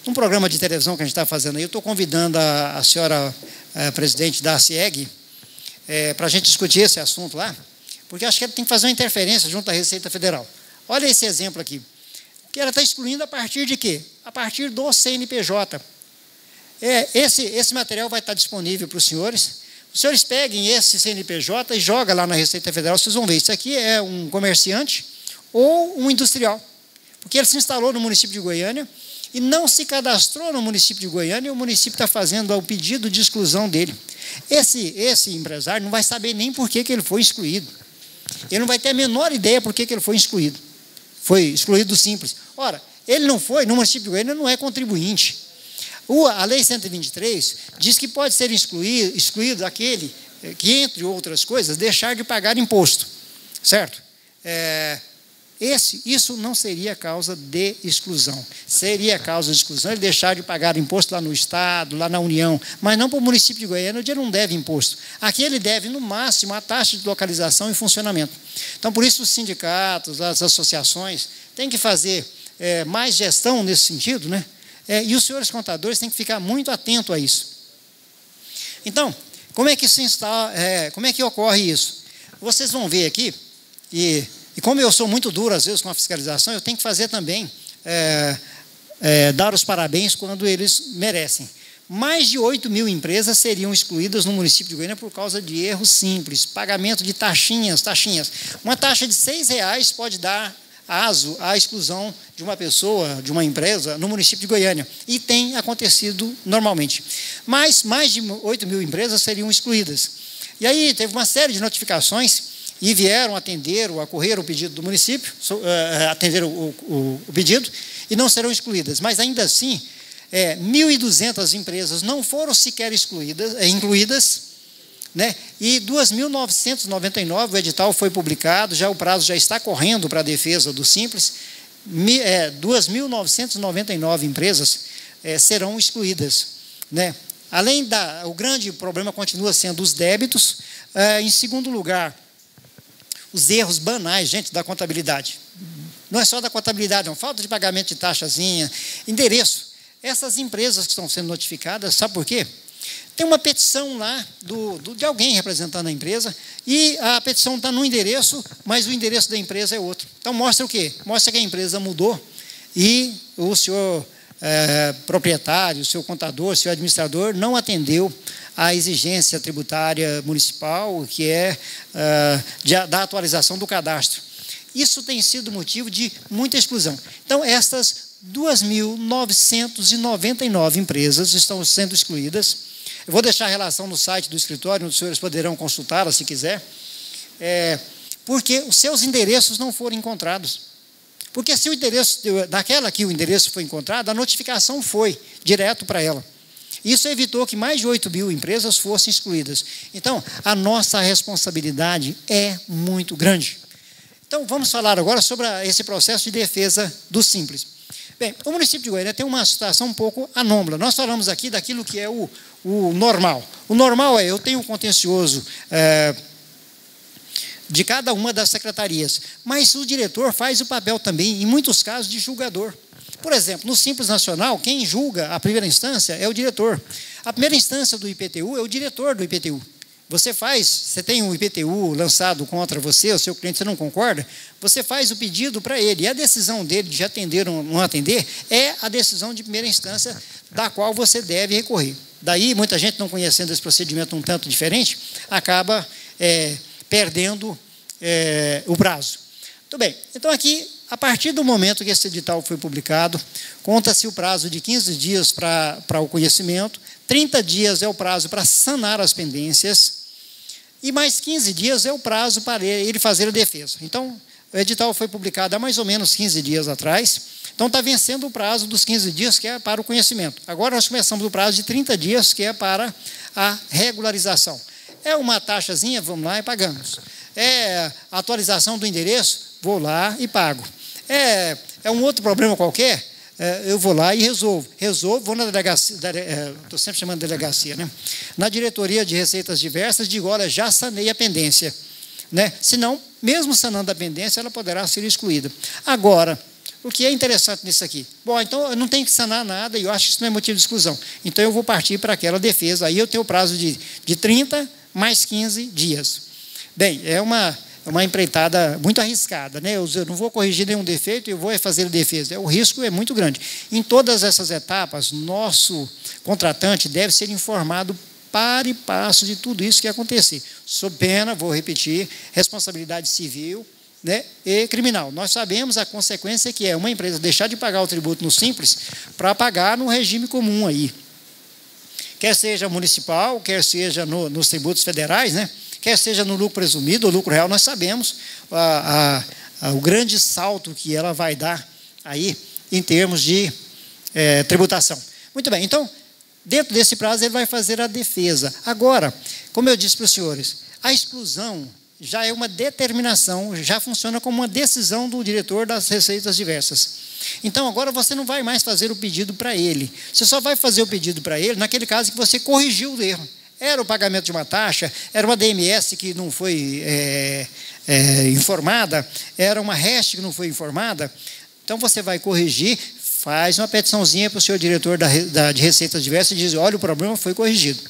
num programa de televisão que a gente está fazendo aí, eu estou convidando a senhora presidente da ACIEG para a gente discutir esse assunto lá, porque acho que ela tem que fazer uma interferência junto à Receita Federal. Olha esse exemplo aqui, que ela está excluindo a partir de quê? A partir do CNPJ. Esse material vai estar disponível para os senhores. Os senhores peguem esse CNPJ e jogam lá na Receita Federal, vocês vão ver, isso aqui é um comerciante ou um industrial, porque ele se instalou no município de Goiânia e não se cadastrou no município de Goiânia e o município está fazendo o pedido de exclusão dele. Esse empresário não vai saber nem por que ele foi excluído. Ele não vai ter a menor ideia por que ele foi excluído. Foi excluído do Simples. Ora, ele não foi, no município de Goiânia não é contribuinte. A Lei 123 diz que pode ser excluído aquele que, entre outras coisas, deixar de pagar imposto, certo? Isso não seria causa de exclusão. Seria causa de exclusão ele deixar de pagar imposto lá no Estado, lá na União, mas não para o município de Goiânia, onde ele não deve imposto. Aqui ele deve, no máximo, a taxa de localização e funcionamento. Então, por isso, os sindicatos, as associações, têm que fazer mais gestão nesse sentido, e os senhores contadores têm que ficar muito atentos a isso. Então, como é que como é que ocorre isso? Vocês vão ver aqui, e como eu sou muito duro às vezes com a fiscalização, eu tenho que fazer também dar os parabéns quando eles merecem. Mais de 8 mil empresas seriam excluídas no município de Goiânia por causa de erros simples, pagamento de taxinhas. Uma taxa de R$6 pode dar aso à exclusão de uma pessoa, de uma empresa, no município de Goiânia. E tem acontecido normalmente. Mas mais de 8 mil empresas seriam excluídas. E aí teve uma série de notificações e vieram acorrer o pedido do município, atender o pedido, e não serão excluídas. Mas ainda assim, 1.200 empresas não foram sequer incluídas, né? E 2.999, o edital foi publicado, o prazo já está correndo para a defesa do Simples, 2.999 empresas serão excluídas, né? Além o grande problema continua sendo os débitos. Em segundo lugar, os erros banais, gente, da contabilidade. Não é só da contabilidade, não. Falta de pagamento de taxazinha, endereço. Essas empresas que estão sendo notificadas, sabe por quê? Tem uma petição lá de alguém representando a empresa e a petição está no endereço, mas o endereço da empresa é outro. Então mostra o quê? Mostra que a empresa mudou e o senhor proprietário, o seu contador, o seu administrador não atendeu à exigência tributária municipal, que é da atualização do cadastro. Isso tem sido motivo de muita exclusão. Então, essas 2.999 empresas estão sendo excluídas. Eu vou deixar a relação no site do escritório, onde os senhores poderão consultá-la, se quiser, porque os seus endereços não foram encontrados. Porque se o endereço, daquela que o endereço foi encontrado, a notificação foi direto para ela. Isso evitou que mais de 8 mil empresas fossem excluídas. Então, a nossa responsabilidade é muito grande. Então, vamos falar agora sobre esse processo de defesa do Simples. Bem, o município de Goiânia tem uma situação um pouco anômala. Nós falamos aqui daquilo que é o normal. O normal eu tenho um contencioso de cada uma das secretarias, mas o diretor faz o papel também, em muitos casos, de julgador. Por exemplo, no Simples Nacional, quem julga a primeira instância é o diretor. A primeira instância do IPTU é o diretor do IPTU. Você tem um IPTU lançado contra você, o seu cliente, você não concorda, você faz o pedido para ele, e a decisão dele de atender ou não atender é a decisão de primeira instância da qual você deve recorrer. Daí, muita gente não conhecendo esse procedimento um tanto diferente, acaba perdendo o prazo. Muito bem, então aqui, a partir do momento que esse edital foi publicado, conta-se o prazo de 15 dias para o conhecimento, 30 dias é o prazo para sanar as pendências, e mais 15 dias é o prazo para ele fazer a defesa. Então, o edital foi publicado há mais ou menos 15 dias atrás, então está vencendo o prazo dos 15 dias, que é para o conhecimento. Agora nós começamos o prazo de 30 dias, que é para a regularização. É uma taxazinha, vamos lá e pagamos. É a atualização do endereço, vou lá e pago. É um outro problema qualquer, eu vou lá e resolvo, vou na delegacia, estou sempre chamando de delegacia, né? Na diretoria de receitas diversas, digo, olha, já sanei a pendência, né? Senão, mesmo sanando a pendência, ela poderá ser excluída. Agora, o que é interessante nisso aqui? Bom, então eu não tenho que sanar nada, e eu acho que isso não é motivo de exclusão. Então eu vou partir para aquela defesa, aí eu tenho o prazo de 30 mais 15 dias. Bem, é uma empreitada muito arriscada, né? Eu não vou corrigir nenhum defeito, eu vou fazer a defesa. O risco é muito grande. Em todas essas etapas, nosso contratante deve ser informado para e passo de tudo isso que acontecer. Sob pena, vou repetir, responsabilidade civil, né, e criminal. Nós sabemos a consequência que é uma empresa deixar de pagar o tributo no Simples para pagar no regime comum aí. Quer seja municipal, quer seja nos tributos federais, né? Quer seja no lucro presumido ou lucro real, nós sabemos o grande salto que ela vai dar aí em termos de tributação. Muito bem, então, dentro desse prazo, ele vai fazer a defesa. Agora, como eu disse para os senhores, a exclusão já é uma determinação, já funciona como uma decisão do diretor das receitas diversas. Então, agora você não vai mais fazer o pedido para ele. Você só vai fazer o pedido para ele naquele caso que você corrigiu o erro. Era o pagamento de uma taxa, era uma DMS que não foi informada, era uma REST que não foi informada. Então, você vai corrigir, faz uma petiçãozinha para o seu diretor de receitas diversas e diz, olha, o problema foi corrigido.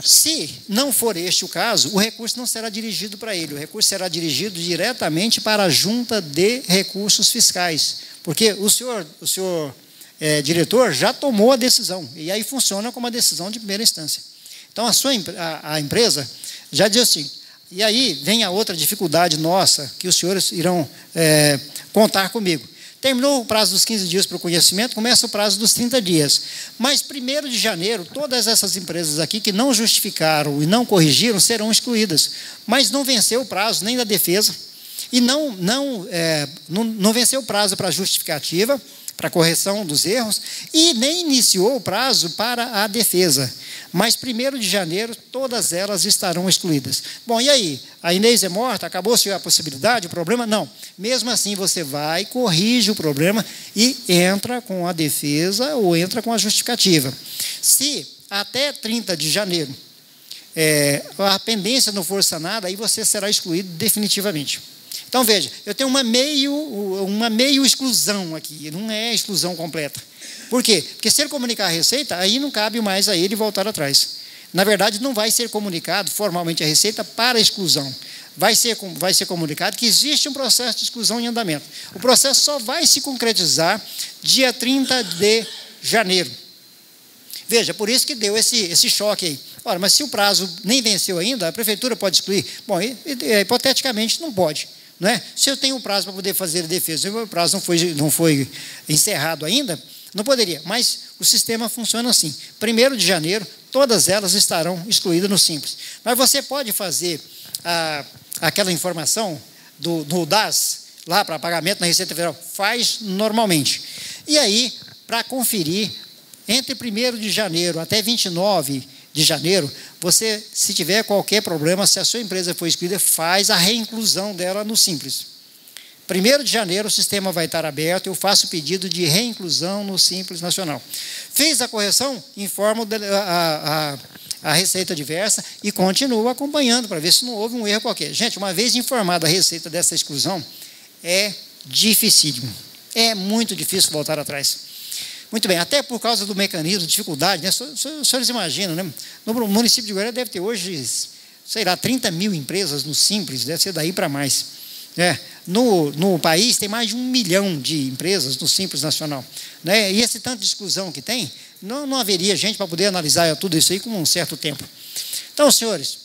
Se não for este o caso, o recurso não será dirigido para ele, o recurso será dirigido diretamente para a Junta de Recursos Fiscais. Porque o senhor diretor já tomou a decisão, e aí funciona como uma decisão de primeira instância. Então, a empresa já diz assim, e aí vem a outra dificuldade nossa, que os senhores irão contar comigo. Terminou o prazo dos 15 dias para o conhecimento, começa o prazo dos 30 dias. Mas, 1º de janeiro, todas essas empresas aqui que não justificaram e não corrigiram serão excluídas. Mas não venceu o prazo nem da defesa, e não venceu o prazo para a justificativa, para a correção dos erros, e nem iniciou o prazo para a defesa. Mas 1º de janeiro, todas elas estarão excluídas. Bom, e aí? A Inês é morta? Acabou-se a possibilidade, o problema? Não. Mesmo assim, você vai, corrige o problema e entra com a defesa ou entra com a justificativa. Se até 30 de janeiro a pendência não for sanada, aí você será excluído definitivamente. Então, veja, eu tenho uma meio exclusão aqui, não é exclusão completa. Por quê? Porque se ele comunicar a receita, aí não cabe mais a ele voltar atrás. Na verdade, não vai ser comunicado formalmente a receita para a exclusão. Vai ser comunicado que existe um processo de exclusão em andamento. O processo só vai se concretizar dia 30 de janeiro. Veja, por isso que deu esse choque aí. Ora, mas se o prazo nem venceu ainda, a prefeitura pode excluir? Bom, hipoteticamente não pode. Não é? Se eu tenho um prazo para poder fazer a defesa e o prazo não foi encerrado ainda, não poderia. Mas o sistema funciona assim. 1º de janeiro, todas elas estarão excluídas no Simples. Mas você pode fazer aquela informação do DAS, lá para pagamento na Receita Federal, faz normalmente. E aí, para conferir, entre 1º de janeiro até 29 de janeiro, você, se tiver qualquer problema, se a sua empresa for excluída, faz a reinclusão dela no Simples. 1º de janeiro, o sistema vai estar aberto, eu faço o pedido de reinclusão no Simples Nacional. Fez a correção, informo a Receita Diversa e continuo acompanhando para ver se não houve um erro qualquer. Gente, uma vez informada a Receita dessa exclusão, é dificílimo. É muito difícil voltar atrás. Muito bem, até por causa do mecanismo, dificuldade, né? Os senhores imaginam, né? No município de Goiânia deve ter hoje, sei lá, 30 mil empresas no Simples, deve ser daí para mais. No país tem mais de 1 milhão de empresas no Simples Nacional. Né? E esse tanto de exclusão que tem, não haveria gente para poder analisar tudo isso aí com um certo tempo. Então, senhores,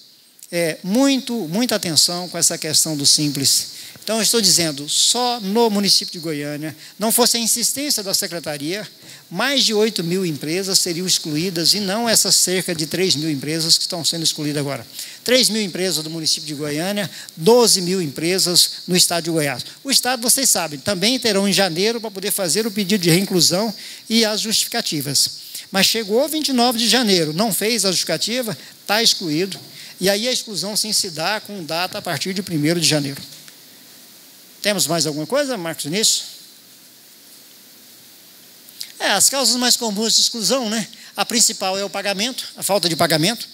muita atenção com essa questão do Simples. Então, eu estou dizendo, só no município de Goiânia, não fosse a insistência da secretaria, mais de 8 mil empresas seriam excluídas, e não essas cerca de 3 mil empresas que estão sendo excluídas agora. 3 mil empresas do município de Goiânia, 12 mil empresas no estado de Goiás. O estado, vocês sabem, também terão em janeiro para poder fazer o pedido de reinclusão e as justificativas. Mas chegou 29 de janeiro, não fez a justificativa, está excluído, e aí a exclusão sim se dá com data a partir de 1º de janeiro. Temos mais alguma coisa, Marcos, nisso? As causas mais comuns de exclusão, né? A principal é o pagamento, a falta de pagamento.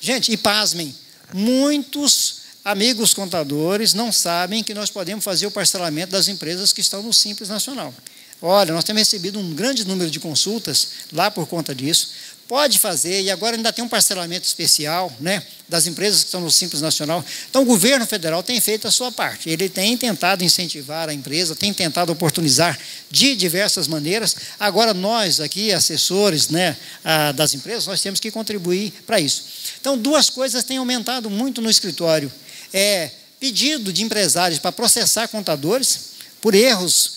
Gente, e pasmem, muitos amigos contadores não sabem que nós podemos fazer o parcelamento das empresas que estão no Simples Nacional. Olha, nós temos recebido um grande número de consultas lá por conta disso. Pode fazer, e agora ainda tem um parcelamento especial, né, das empresas que estão no Simples Nacional. Então, o governo federal tem feito a sua parte. Ele tem tentado incentivar a empresa, tem tentado oportunizar de diversas maneiras. Agora, nós aqui, assessores, né, das empresas, nós temos que contribuir para isso. Então, 2 coisas têm aumentado muito no escritório. Pedido de empresários para processar contadores por erros,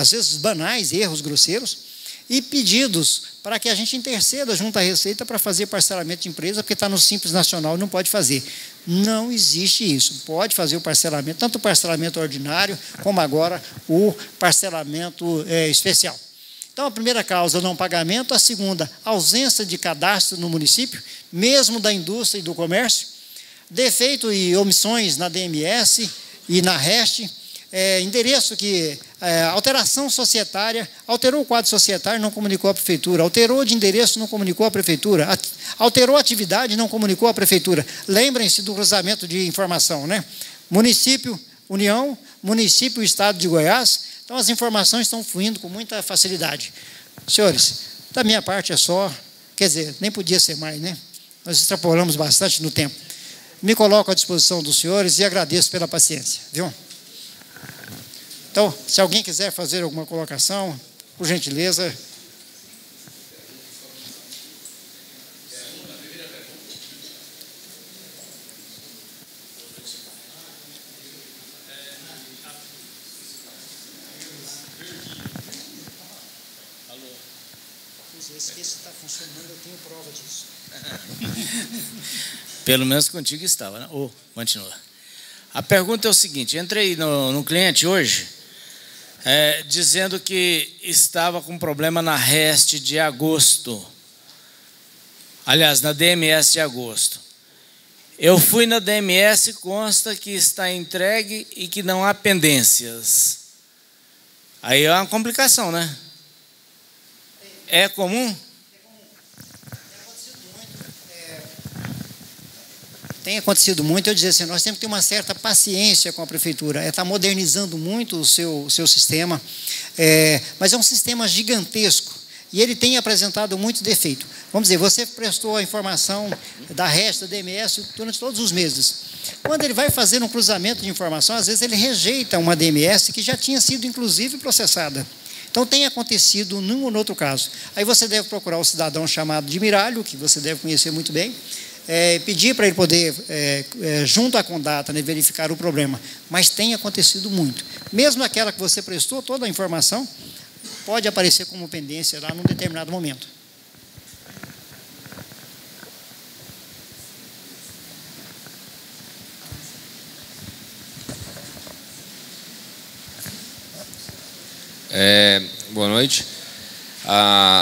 às vezes banais, erros grosseiros, e pedidos para que a gente interceda junto à Receita para fazer parcelamento de empresa, porque está no Simples Nacional e não pode fazer. Não existe isso. Pode fazer o parcelamento, tanto o parcelamento ordinário, como agora o parcelamento especial. Então, a primeira causa, não pagamento. A segunda, ausência de cadastro no município, mesmo da indústria e do comércio. Defeito e omissões na DMS e na REST. Endereço que alteração societária, alterou o quadro societário, não comunicou à prefeitura, alterou de endereço, não comunicou à prefeitura, alterou a atividade, não comunicou à prefeitura. Lembrem-se do cruzamento de informação, né? Município, União, município, Estado de Goiás. Então, as informações estão fluindo com muita facilidade. Senhores, da minha parte é só, quer dizer, nem podia ser mais, né? Nós extrapolamos bastante no tempo. Me coloco à disposição dos senhores e agradeço pela paciência, viu? Então, se alguém quiser fazer alguma colocação, por gentileza. Esse está funcionando, eu tenho prova disso.
Pelo menos contigo estava, né? Continua. A pergunta é o seguinte: entrei no cliente hoje, dizendo que estava com problema na REST de agosto. Aliás, na DMS de agosto. Eu fui na DMS, consta que está entregue e que não há pendências. Aí é uma complicação, né? É comum?
Tem acontecido muito. Eu dizer assim, nós temos que ter uma certa paciência com a prefeitura. Está modernizando muito o seu sistema, mas é um sistema gigantesco e ele tem apresentado muito defeito. Vamos dizer, você prestou a informação da REST, da DMS, durante todos os meses. Quando ele vai fazer um cruzamento de informação, às vezes ele rejeita uma DMS que já tinha sido, inclusive, processada. Então, tem acontecido num ou no outro caso. Aí você deve procurar o cidadão chamado de Miralho, que você deve conhecer muito bem, pedir para ele poder, junto à Condata, né, verificar o problema. Mas tem acontecido muito. Mesmo aquela que você prestou, toda a informação, pode aparecer como pendência lá num determinado momento.
Boa noite.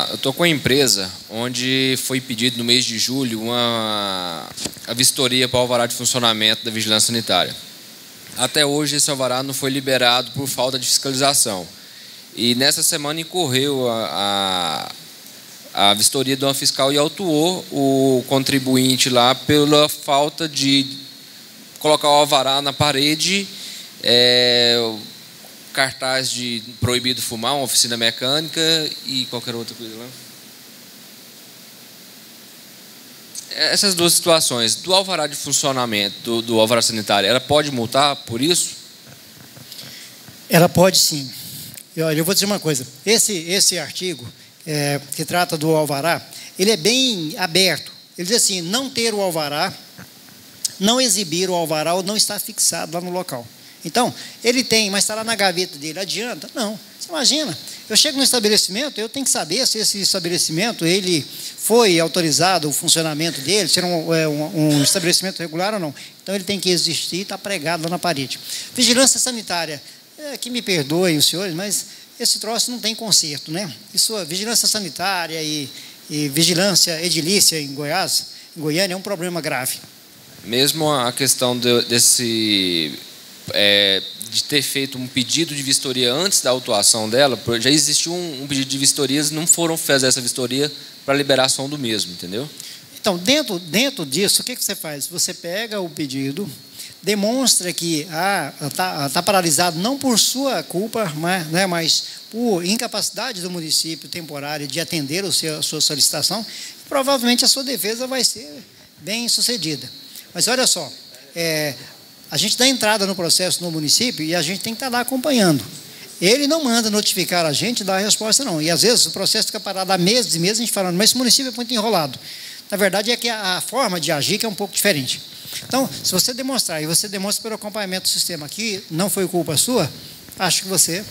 Eu estou com uma empresa onde foi pedido no mês de julho a vistoria para o alvará de funcionamento da vigilância sanitária. Até hoje esse alvará não foi liberado por falta de fiscalização. E nessa semana incorreu a vistoria de uma fiscal e autuou o contribuinte lá pela falta de colocar o alvará na parede, cartaz de proibido fumar, uma oficina mecânica e qualquer outra coisa lá. Essas duas situações, do alvará de funcionamento, do alvará sanitário, ela pode multar por isso?
Ela pode sim. Eu vou dizer uma coisa, esse artigo que trata do alvará, ele é bem aberto. Ele diz assim, não ter o alvará, não exibir o alvará ou não estar fixado lá no local. Então, ele tem, mas está lá na gaveta dele, adianta? Não. Você imagina, eu chego no estabelecimento, eu tenho que saber se esse estabelecimento ele foi autorizado, o funcionamento dele, se era um estabelecimento regular ou não. Então, ele tem que existir e está pregado lá na parede. Vigilância sanitária, que me perdoem os senhores, mas esse troço não tem conserto, né? Isso, vigilância sanitária e vigilância edilícia em Goiânia, é um problema grave.
Mesmo a questão de ter feito um pedido de vistoria antes da autuação dela, já existiu um pedido de vistorias, não foram fazer essa vistoria para liberação do mesmo, entendeu?
Então, dentro disso, o que você faz? Você pega o pedido, demonstra que está paralisado não por sua culpa, mas por incapacidade do município temporária de atender a sua solicitação, provavelmente a sua defesa vai ser bem sucedida. Mas olha só, a gente dá entrada no processo no município e a gente tem que estar lá acompanhando. Ele não manda notificar a gente, dar a resposta não. E às vezes o processo fica parado há meses e meses, a gente falando, mas esse município é muito enrolado. Na verdade é que a forma de agir que é um pouco diferente. Então, se você demonstrar, e você demonstra pelo acompanhamento do sistema que não foi culpa sua, acho que você...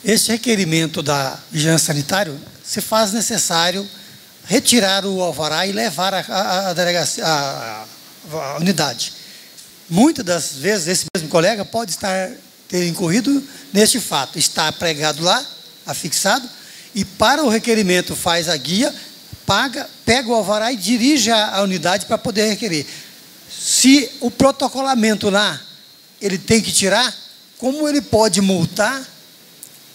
Esse requerimento da vigilância sanitária se faz necessário retirar o alvará e levar a delegacia, a unidade. Muitas das vezes, esse mesmo colega pode ter incorrido neste fato. Está pregado lá, afixado, e para o requerimento faz a guia, pega o alvará e dirige a unidade para poder requerer. Se o protocolamento lá, ele tem que tirar, como ele pode multar,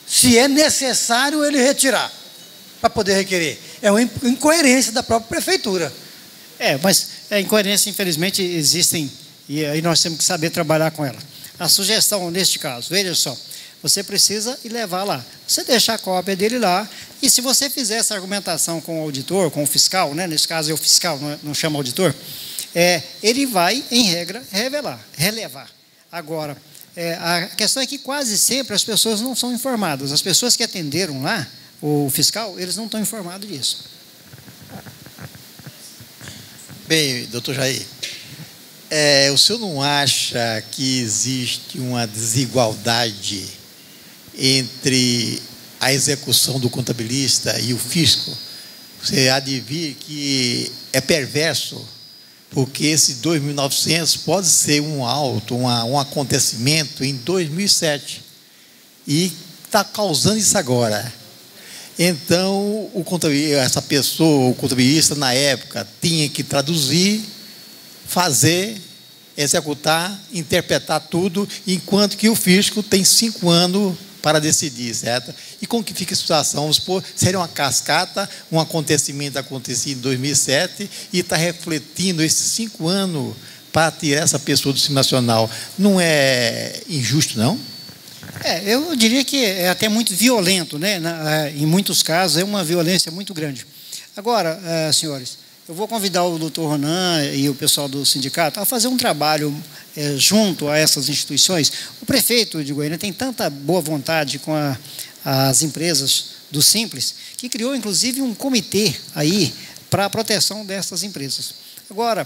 se é necessário ele retirar, para poder requerer? É uma incoerência da própria prefeitura.
Mas a incoerência, infelizmente, existem, e aí nós temos que saber trabalhar com ela. A sugestão, neste caso, veja só, você precisa ir levar lá. Você deixa a cópia dele lá, e se você fizer essa argumentação com o auditor, com o fiscal, né? Nesse caso é o fiscal, não chama auditor, ele vai, em regra, relevar. Agora, A questão é que quase sempre as pessoas não são informadas. As pessoas que atenderam lá, o fiscal, eles não estão informados disso.
Bem, doutor Jair, o senhor não acha que existe uma desigualdade entre a execução do contabilista e o fisco? Você há de vir que é perverso, porque esse 2.900 pode ser um acontecimento em 2007 e está causando isso agora. Então, o contabilista na época tinha que traduzir, fazer, executar, interpretar tudo, enquanto que o fisco tem 5 anos para decidir, certo? E como que fica a situação? Vamos supor, seria uma cascata, um acontecimento acontecido em 2007 e está refletindo esses 5 anos para tirar essa pessoa do Simples Nacional. Não é injusto, não?
Eu diria que é até muito violento, né? Em muitos casos é uma violência muito grande. Agora, senhores, eu vou convidar o doutor Ronan e o pessoal do sindicato a fazer um trabalho junto a essas instituições. O prefeito de Goiânia tem tanta boa vontade com as empresas do Simples, que criou inclusive um comitê aí para a proteção dessas empresas. Agora,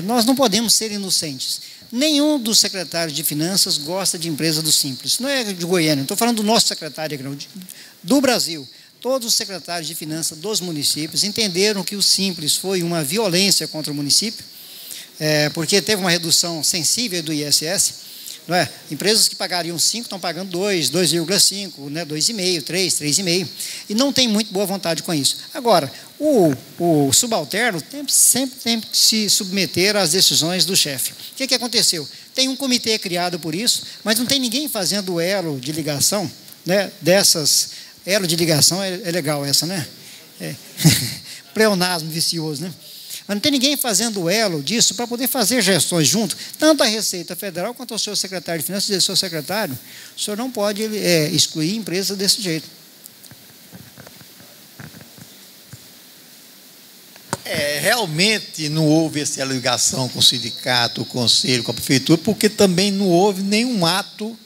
nós não podemos ser inocentes. Nenhum dos secretários de finanças gosta de empresa do Simples. Não é de Goiânia, estou falando do nosso secretário do Brasil. Todos os secretários de finanças dos municípios entenderam que o Simples foi uma violência contra o município, porque teve uma redução sensível do ISS. Não é? Empresas que pagariam 5 estão pagando 2, 2,5, né? 2,5, 3, 3,5, e não tem muito boa vontade com isso. Agora, o subalterno sempre tem que se submeter às decisões do chefe. O que aconteceu? Tem um comitê criado por isso, mas não tem ninguém fazendo elo de ligação, né? Elo de ligação é legal essa, né? Pleonasmo vicioso, né? Mas não tem ninguém fazendo elo disso para poder fazer gestões junto, tanto a Receita Federal quanto o seu secretário de Finanças, dizer, seu secretário, o senhor não pode excluir empresa desse jeito.
Realmente não houve essa ligação com o sindicato, o conselho, com a prefeitura, porque também não houve nenhum ato,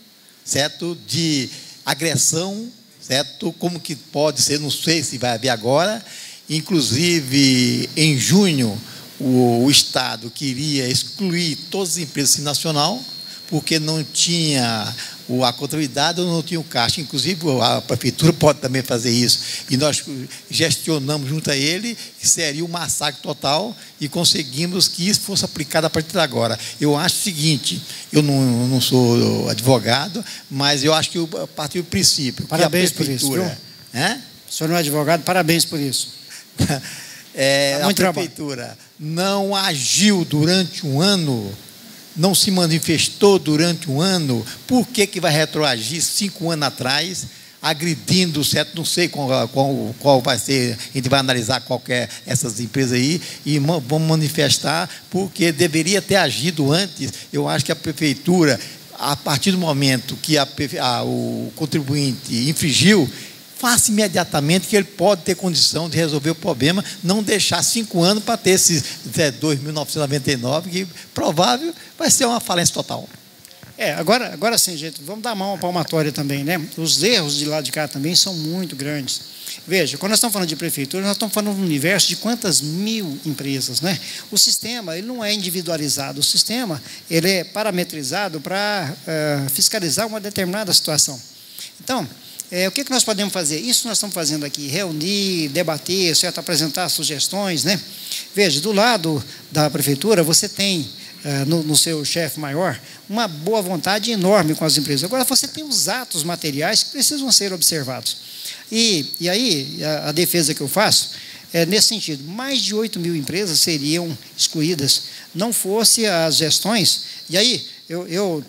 certo, de agressão, certo, como que pode ser, não sei se vai haver agora. Inclusive, em junho, o Estado queria excluir todas as empresas do Simples Nacional, porque não tinha a contabilidade ou não tinha o caixa. Inclusive, a prefeitura pode também fazer isso. E nós gestionamos junto a ele, que seria um massacre total, e conseguimos que isso fosse aplicado a partir de agora. Eu acho o seguinte, eu não sou advogado, mas eu acho que a partir do princípio...
Parabéns por isso. O senhor não é advogado, parabéns por isso.
A prefeitura não agiu durante um ano, não se manifestou durante um ano, por que vai retroagir 5 anos atrás, agredindo, certo? Não sei qual vai ser, a gente vai analisar qualquer essas empresas aí e vamos manifestar, porque deveria ter agido antes. Eu acho que a prefeitura, a partir do momento que o contribuinte infringiu, faça imediatamente, que ele pode ter condição de resolver o problema, não deixar 5 anos para ter esses 2.999, que provável vai ser uma falência total.
Agora sim, gente, vamos dar mão à palmatória também, né? Os erros de lá de cá também são muito grandes. Veja, quando nós estamos falando de prefeitura, nós estamos falando de um universo de quantas mil empresas, né? O sistema, ele não é individualizado, o sistema, ele é parametrizado para fiscalizar uma determinada situação. Então, o que nós podemos fazer? Isso nós estamos fazendo aqui, reunir, debater, certo? Apresentar sugestões, né? Veja, do lado da prefeitura, você tem, no seu chefe maior, uma boa vontade enorme com as empresas. Agora, você tem os atos materiais que precisam ser observados. E aí, a defesa que eu faço é nesse sentido. Mais de 8 mil empresas seriam excluídas, não fosse as gestões. E aí, eu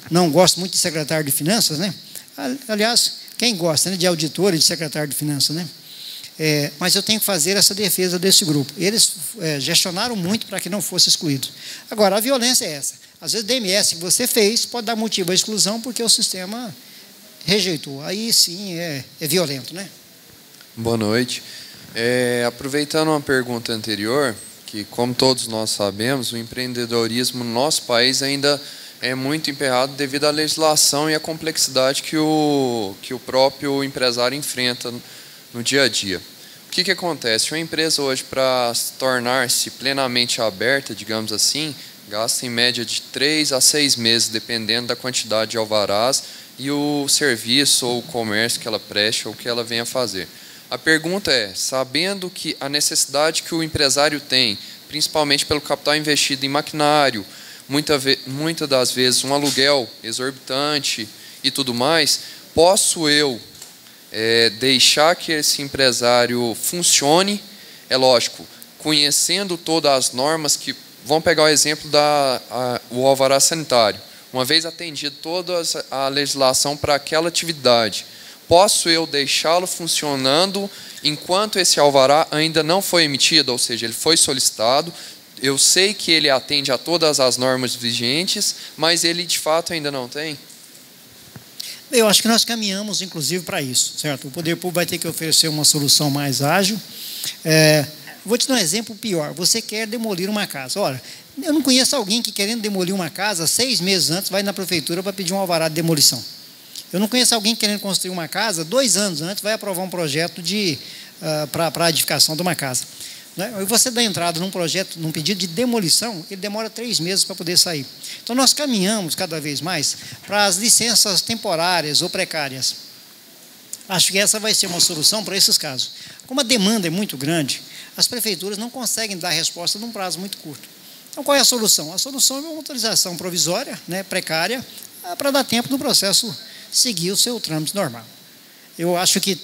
não gosto muito de secretário de finanças, né? Aliás, quem gosta, né, de auditor e de secretário de finanças, né? Mas eu tenho que fazer essa defesa desse grupo. Eles gestionaram muito para que não fosse excluído. Agora, a violência é essa. Às vezes, o DMS que você fez pode dar motivo à exclusão porque o sistema rejeitou. Aí sim é violento, né?
Boa noite. Aproveitando uma pergunta anterior, que como todos nós sabemos, o empreendedorismo no nosso país ainda
é muito emperrado devido à legislação e à complexidade que o próprio empresário enfrenta no dia a dia. O que acontece? Uma empresa hoje, para tornar-se plenamente aberta, digamos assim, gasta em média de 3 a 6 meses, dependendo da quantidade de alvarás e o serviço ou o comércio que ela preste ou que ela venha fazer. A pergunta é, sabendo que a necessidade que o empresário tem, principalmente pelo capital investido em maquinário, muitas das vezes um aluguel exorbitante e tudo mais, posso eu deixar que esse empresário funcione? É lógico, conhecendo todas as normas que... Vamos pegar o exemplo do alvará sanitário. Uma vez atendido toda a legislação para aquela atividade, posso eu deixá-lo funcionando enquanto esse alvará ainda não foi emitido, ou seja, ele foi solicitado, eu sei que ele atende a todas as normas vigentes, mas ele de fato ainda não tem?
Eu acho que nós caminhamos, inclusive, para isso, certo? O poder público vai ter que oferecer uma solução mais ágil. Vou te dar um exemplo pior. Você quer demolir uma casa. Ora, eu não conheço alguém que, querendo demolir uma casa, 6 meses antes, vai na prefeitura para pedir um alvará de demolição. Eu não conheço alguém que, querendo construir uma casa, 2 anos antes, vai aprovar um projeto para a edificação de uma casa. E você dá entrada num projeto, num pedido de demolição, ele demora 3 meses para poder sair. Então, nós caminhamos cada vez mais para as licenças temporárias ou precárias. Acho que essa vai ser uma solução para esses casos. Como a demanda é muito grande, as prefeituras não conseguem dar resposta num prazo muito curto. Então, qual é a solução? A solução é uma autorização provisória, precária, para dar tempo do processo seguir o seu trâmite normal. Eu acho que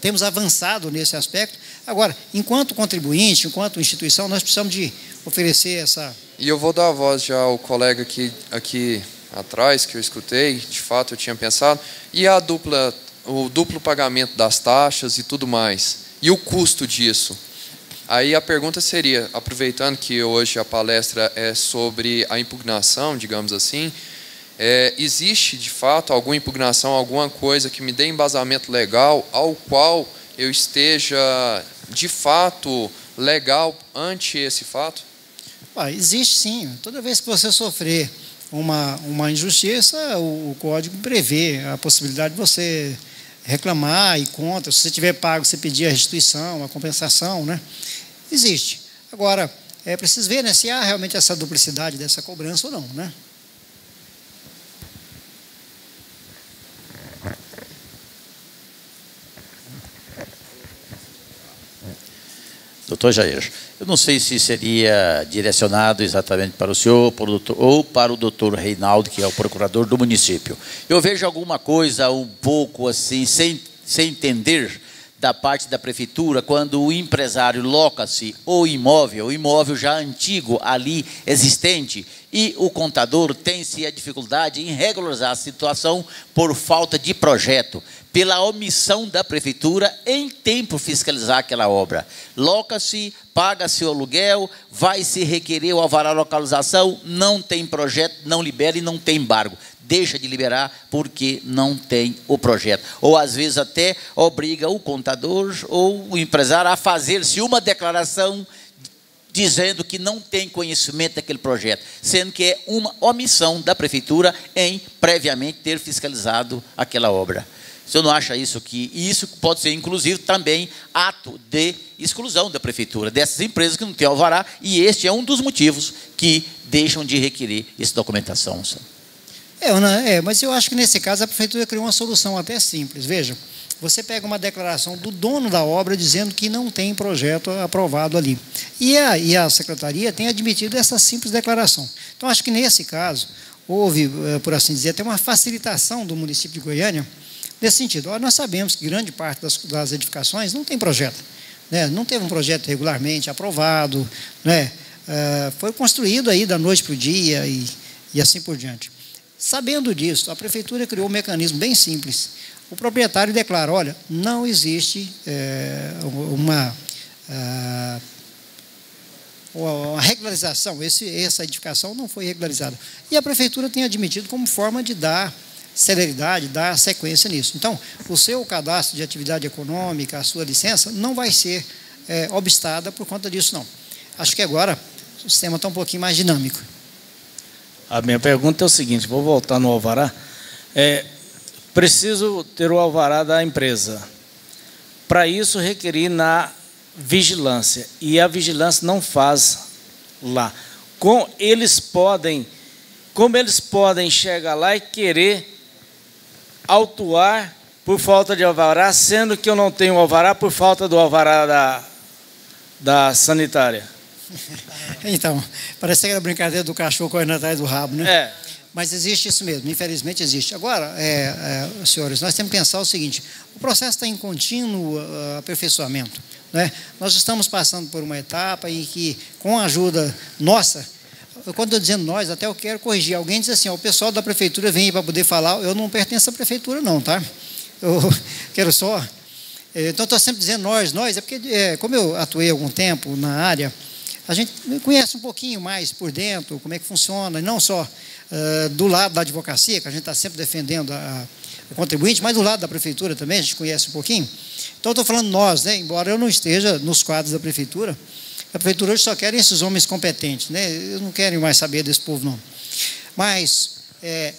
temos avançado nesse aspecto. Agora, enquanto contribuinte, enquanto instituição, nós precisamos de oferecer essa...
E eu vou dar a voz já ao colega aqui atrás, que eu escutei, de fato eu tinha pensado, e o duplo pagamento das taxas e tudo mais, e o custo disso. Aí a pergunta seria, aproveitando que hoje a palestra é sobre a impugnação, digamos assim, existe de fato alguma impugnação, alguma coisa que me dê embasamento legal ao qual eu esteja de fato legal ante esse fato?
Existe sim. Toda vez que você sofrer uma injustiça, o Código prevê a possibilidade de você reclamar e contra. Se você tiver pago, você pedir a restituição, a compensação, Existe. Agora, é preciso ver se há realmente essa duplicidade dessa cobrança ou não,
Doutor Jair, eu não sei se seria direcionado exatamente para o senhor ou para o doutor Reinaldo, que é o procurador do município. Eu vejo alguma coisa um pouco assim, sem entender, da parte da prefeitura, quando o empresário loca-se o imóvel já antigo ali existente, e o contador tem-se a dificuldade em regularizar a situação por falta de projeto, pela omissão da prefeitura em tempo fiscalizar aquela obra. Loca-se, paga-se o aluguel, vai-se requerer o alvará de localização, não tem projeto, não libera e não tem embargo. Deixa de liberar porque não tem o projeto. Ou, às vezes, até obriga o contador ou o empresário a fazer-se uma declaração dizendo que não tem conhecimento daquele projeto, sendo que é uma omissão da prefeitura em previamente ter fiscalizado aquela obra. O senhor não acha isso que isso pode ser, inclusive, também ato de exclusão da prefeitura, dessas empresas que não têm alvará, e este é um dos motivos que deixam de requerer essa documentação, senhor?
Mas eu acho que nesse caso a prefeitura criou uma solução até simples. Veja, você pega uma declaração do dono da obra dizendo que não tem projeto aprovado ali. E a secretaria tem admitido essa simples declaração. Então, acho que nesse caso, houve, por assim dizer, até uma facilitação do município de Goiânia nesse sentido. Nós sabemos que grande parte das edificações não tem projeto. Não teve um projeto regularmente aprovado, foi construído aí da noite para o dia e assim por diante. Sabendo disso, a prefeitura criou um mecanismo bem simples. O proprietário declara, olha, não existe uma regularização, essa edificação não foi regularizada. E a prefeitura tem admitido como forma de dar celeridade, dar sequência nisso. Então, o seu cadastro de atividade econômica, a sua licença, não vai ser obstada por conta disso, não. Acho que agora o sistema está um pouquinho mais dinâmico.
A minha pergunta é o seguinte, vou voltar no alvará. Preciso ter o alvará da empresa. Para isso, requerir na vigilância. E a vigilância não faz lá. Como eles podem chegar lá e querer autuar por falta de alvará, sendo que eu não tenho alvará por falta do alvará da sanitária?
Então, parece que era a brincadeira do cachorro correndo atrás do rabo, né? Mas existe isso mesmo, infelizmente existe. Agora, senhores, nós temos que pensar o seguinte, o processo está em contínuo aperfeiçoamento, né? Nós estamos passando por uma etapa em que, com a ajuda nossa, quando estou dizendo nós, até eu quero corrigir, alguém diz assim, o pessoal da prefeitura vem para poder falar, eu não pertenço à prefeitura não, tá? Eu quero só... Então, estou sempre dizendo nós, é porque, como eu atuei algum tempo na área, a gente conhece um pouquinho mais por dentro, como é que funciona, e não só do lado da advocacia, que a gente está sempre defendendo o contribuinte, mas do lado da prefeitura também, a gente conhece um pouquinho. Então, estou falando nós, né? Embora eu não esteja nos quadros da prefeitura, a prefeitura hoje só quer esses homens competentes, né? Eu não quero mais saber desse povo, não. Mas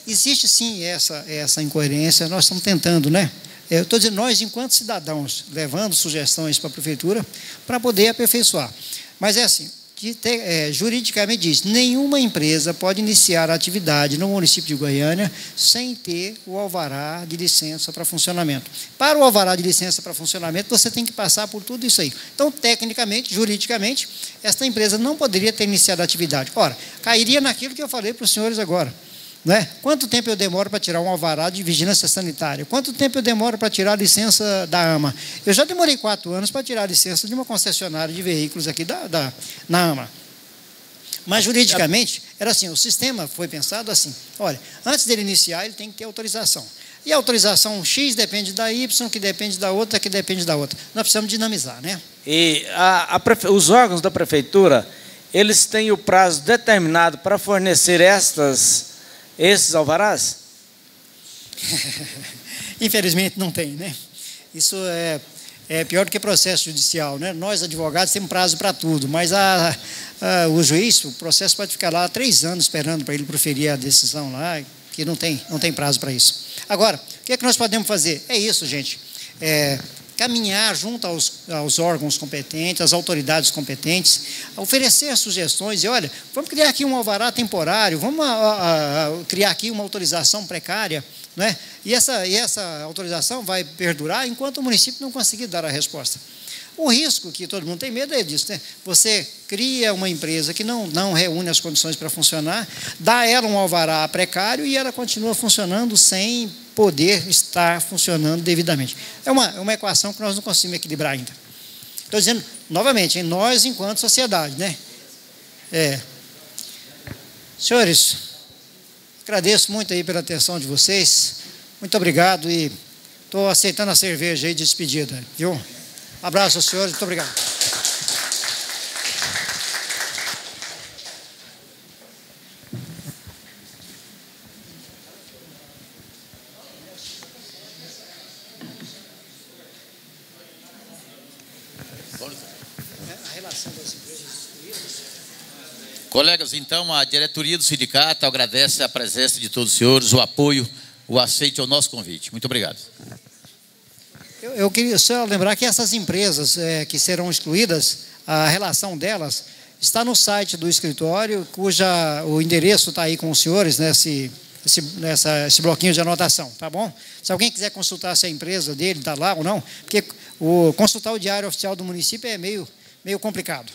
existe sim essa incoerência, nós estamos tentando, né? Eu estou dizendo nós, enquanto cidadãos, levando sugestões para a prefeitura para poder aperfeiçoar. Mas é assim, juridicamente diz, nenhuma empresa pode iniciar a atividade no município de Goiânia sem ter o alvará de licença para funcionamento. Para o alvará de licença para funcionamento, você tem que passar por tudo isso aí. Então, tecnicamente, juridicamente, esta empresa não poderia ter iniciado a atividade. Ora, cairia naquilo que eu falei para os senhores agora. Né? Quanto tempo eu demoro para tirar um alvará de vigilância sanitária? Quanto tempo eu demoro para tirar a licença da AMA? Eu já demorei 4 anos para tirar a licença de uma concessionária de veículos aqui na AMA. Mas, juridicamente, era assim, o sistema foi pensado assim, olha, antes dele iniciar, ele tem que ter autorização. E a autorização X depende da Y, que depende da outra, que depende da outra. Nós precisamos dinamizar, né?
E os órgãos da prefeitura, eles têm o prazo determinado para fornecer esses alvarás?
Infelizmente não tem, né? Isso é pior do que processo judicial, né? Nós, advogados, temos prazo para tudo, mas o juiz, o processo pode ficar lá 3 anos esperando para ele proferir a decisão lá, que não tem prazo para isso. Agora, o que é que nós podemos fazer? É isso, gente. Caminhar junto aos órgãos competentes, às autoridades competentes, oferecer sugestões e, olha, vamos criar aqui um alvará temporário, vamos criar aqui uma autorização precária, né? E essa autorização vai perdurar enquanto o município não conseguir dar a resposta. O risco que todo mundo tem medo é disso, né? Você cria uma empresa que não reúne as condições para funcionar, dá a ela um alvará precário e ela continua funcionando sem poder estar funcionando devidamente. É uma equação que nós não conseguimos equilibrar ainda. Estou dizendo, novamente, nós enquanto sociedade, né? Senhores, agradeço muito aí pela atenção de vocês, muito obrigado e estou aceitando a cerveja aí de despedida, viu? Um abraço aos senhores, muito obrigado.
Colegas, então, a diretoria do sindicato agradece a presença de todos os senhores, o apoio, o aceite ao nosso convite. Muito obrigado.
Eu queria só lembrar que essas empresas que serão excluídas, a relação delas está no site do escritório, o endereço está aí com os senhores, nesse bloquinho de anotação, tá bom? Se alguém quiser consultar se a empresa dele está lá ou não, porque consultar o diário oficial do município é meio complicado.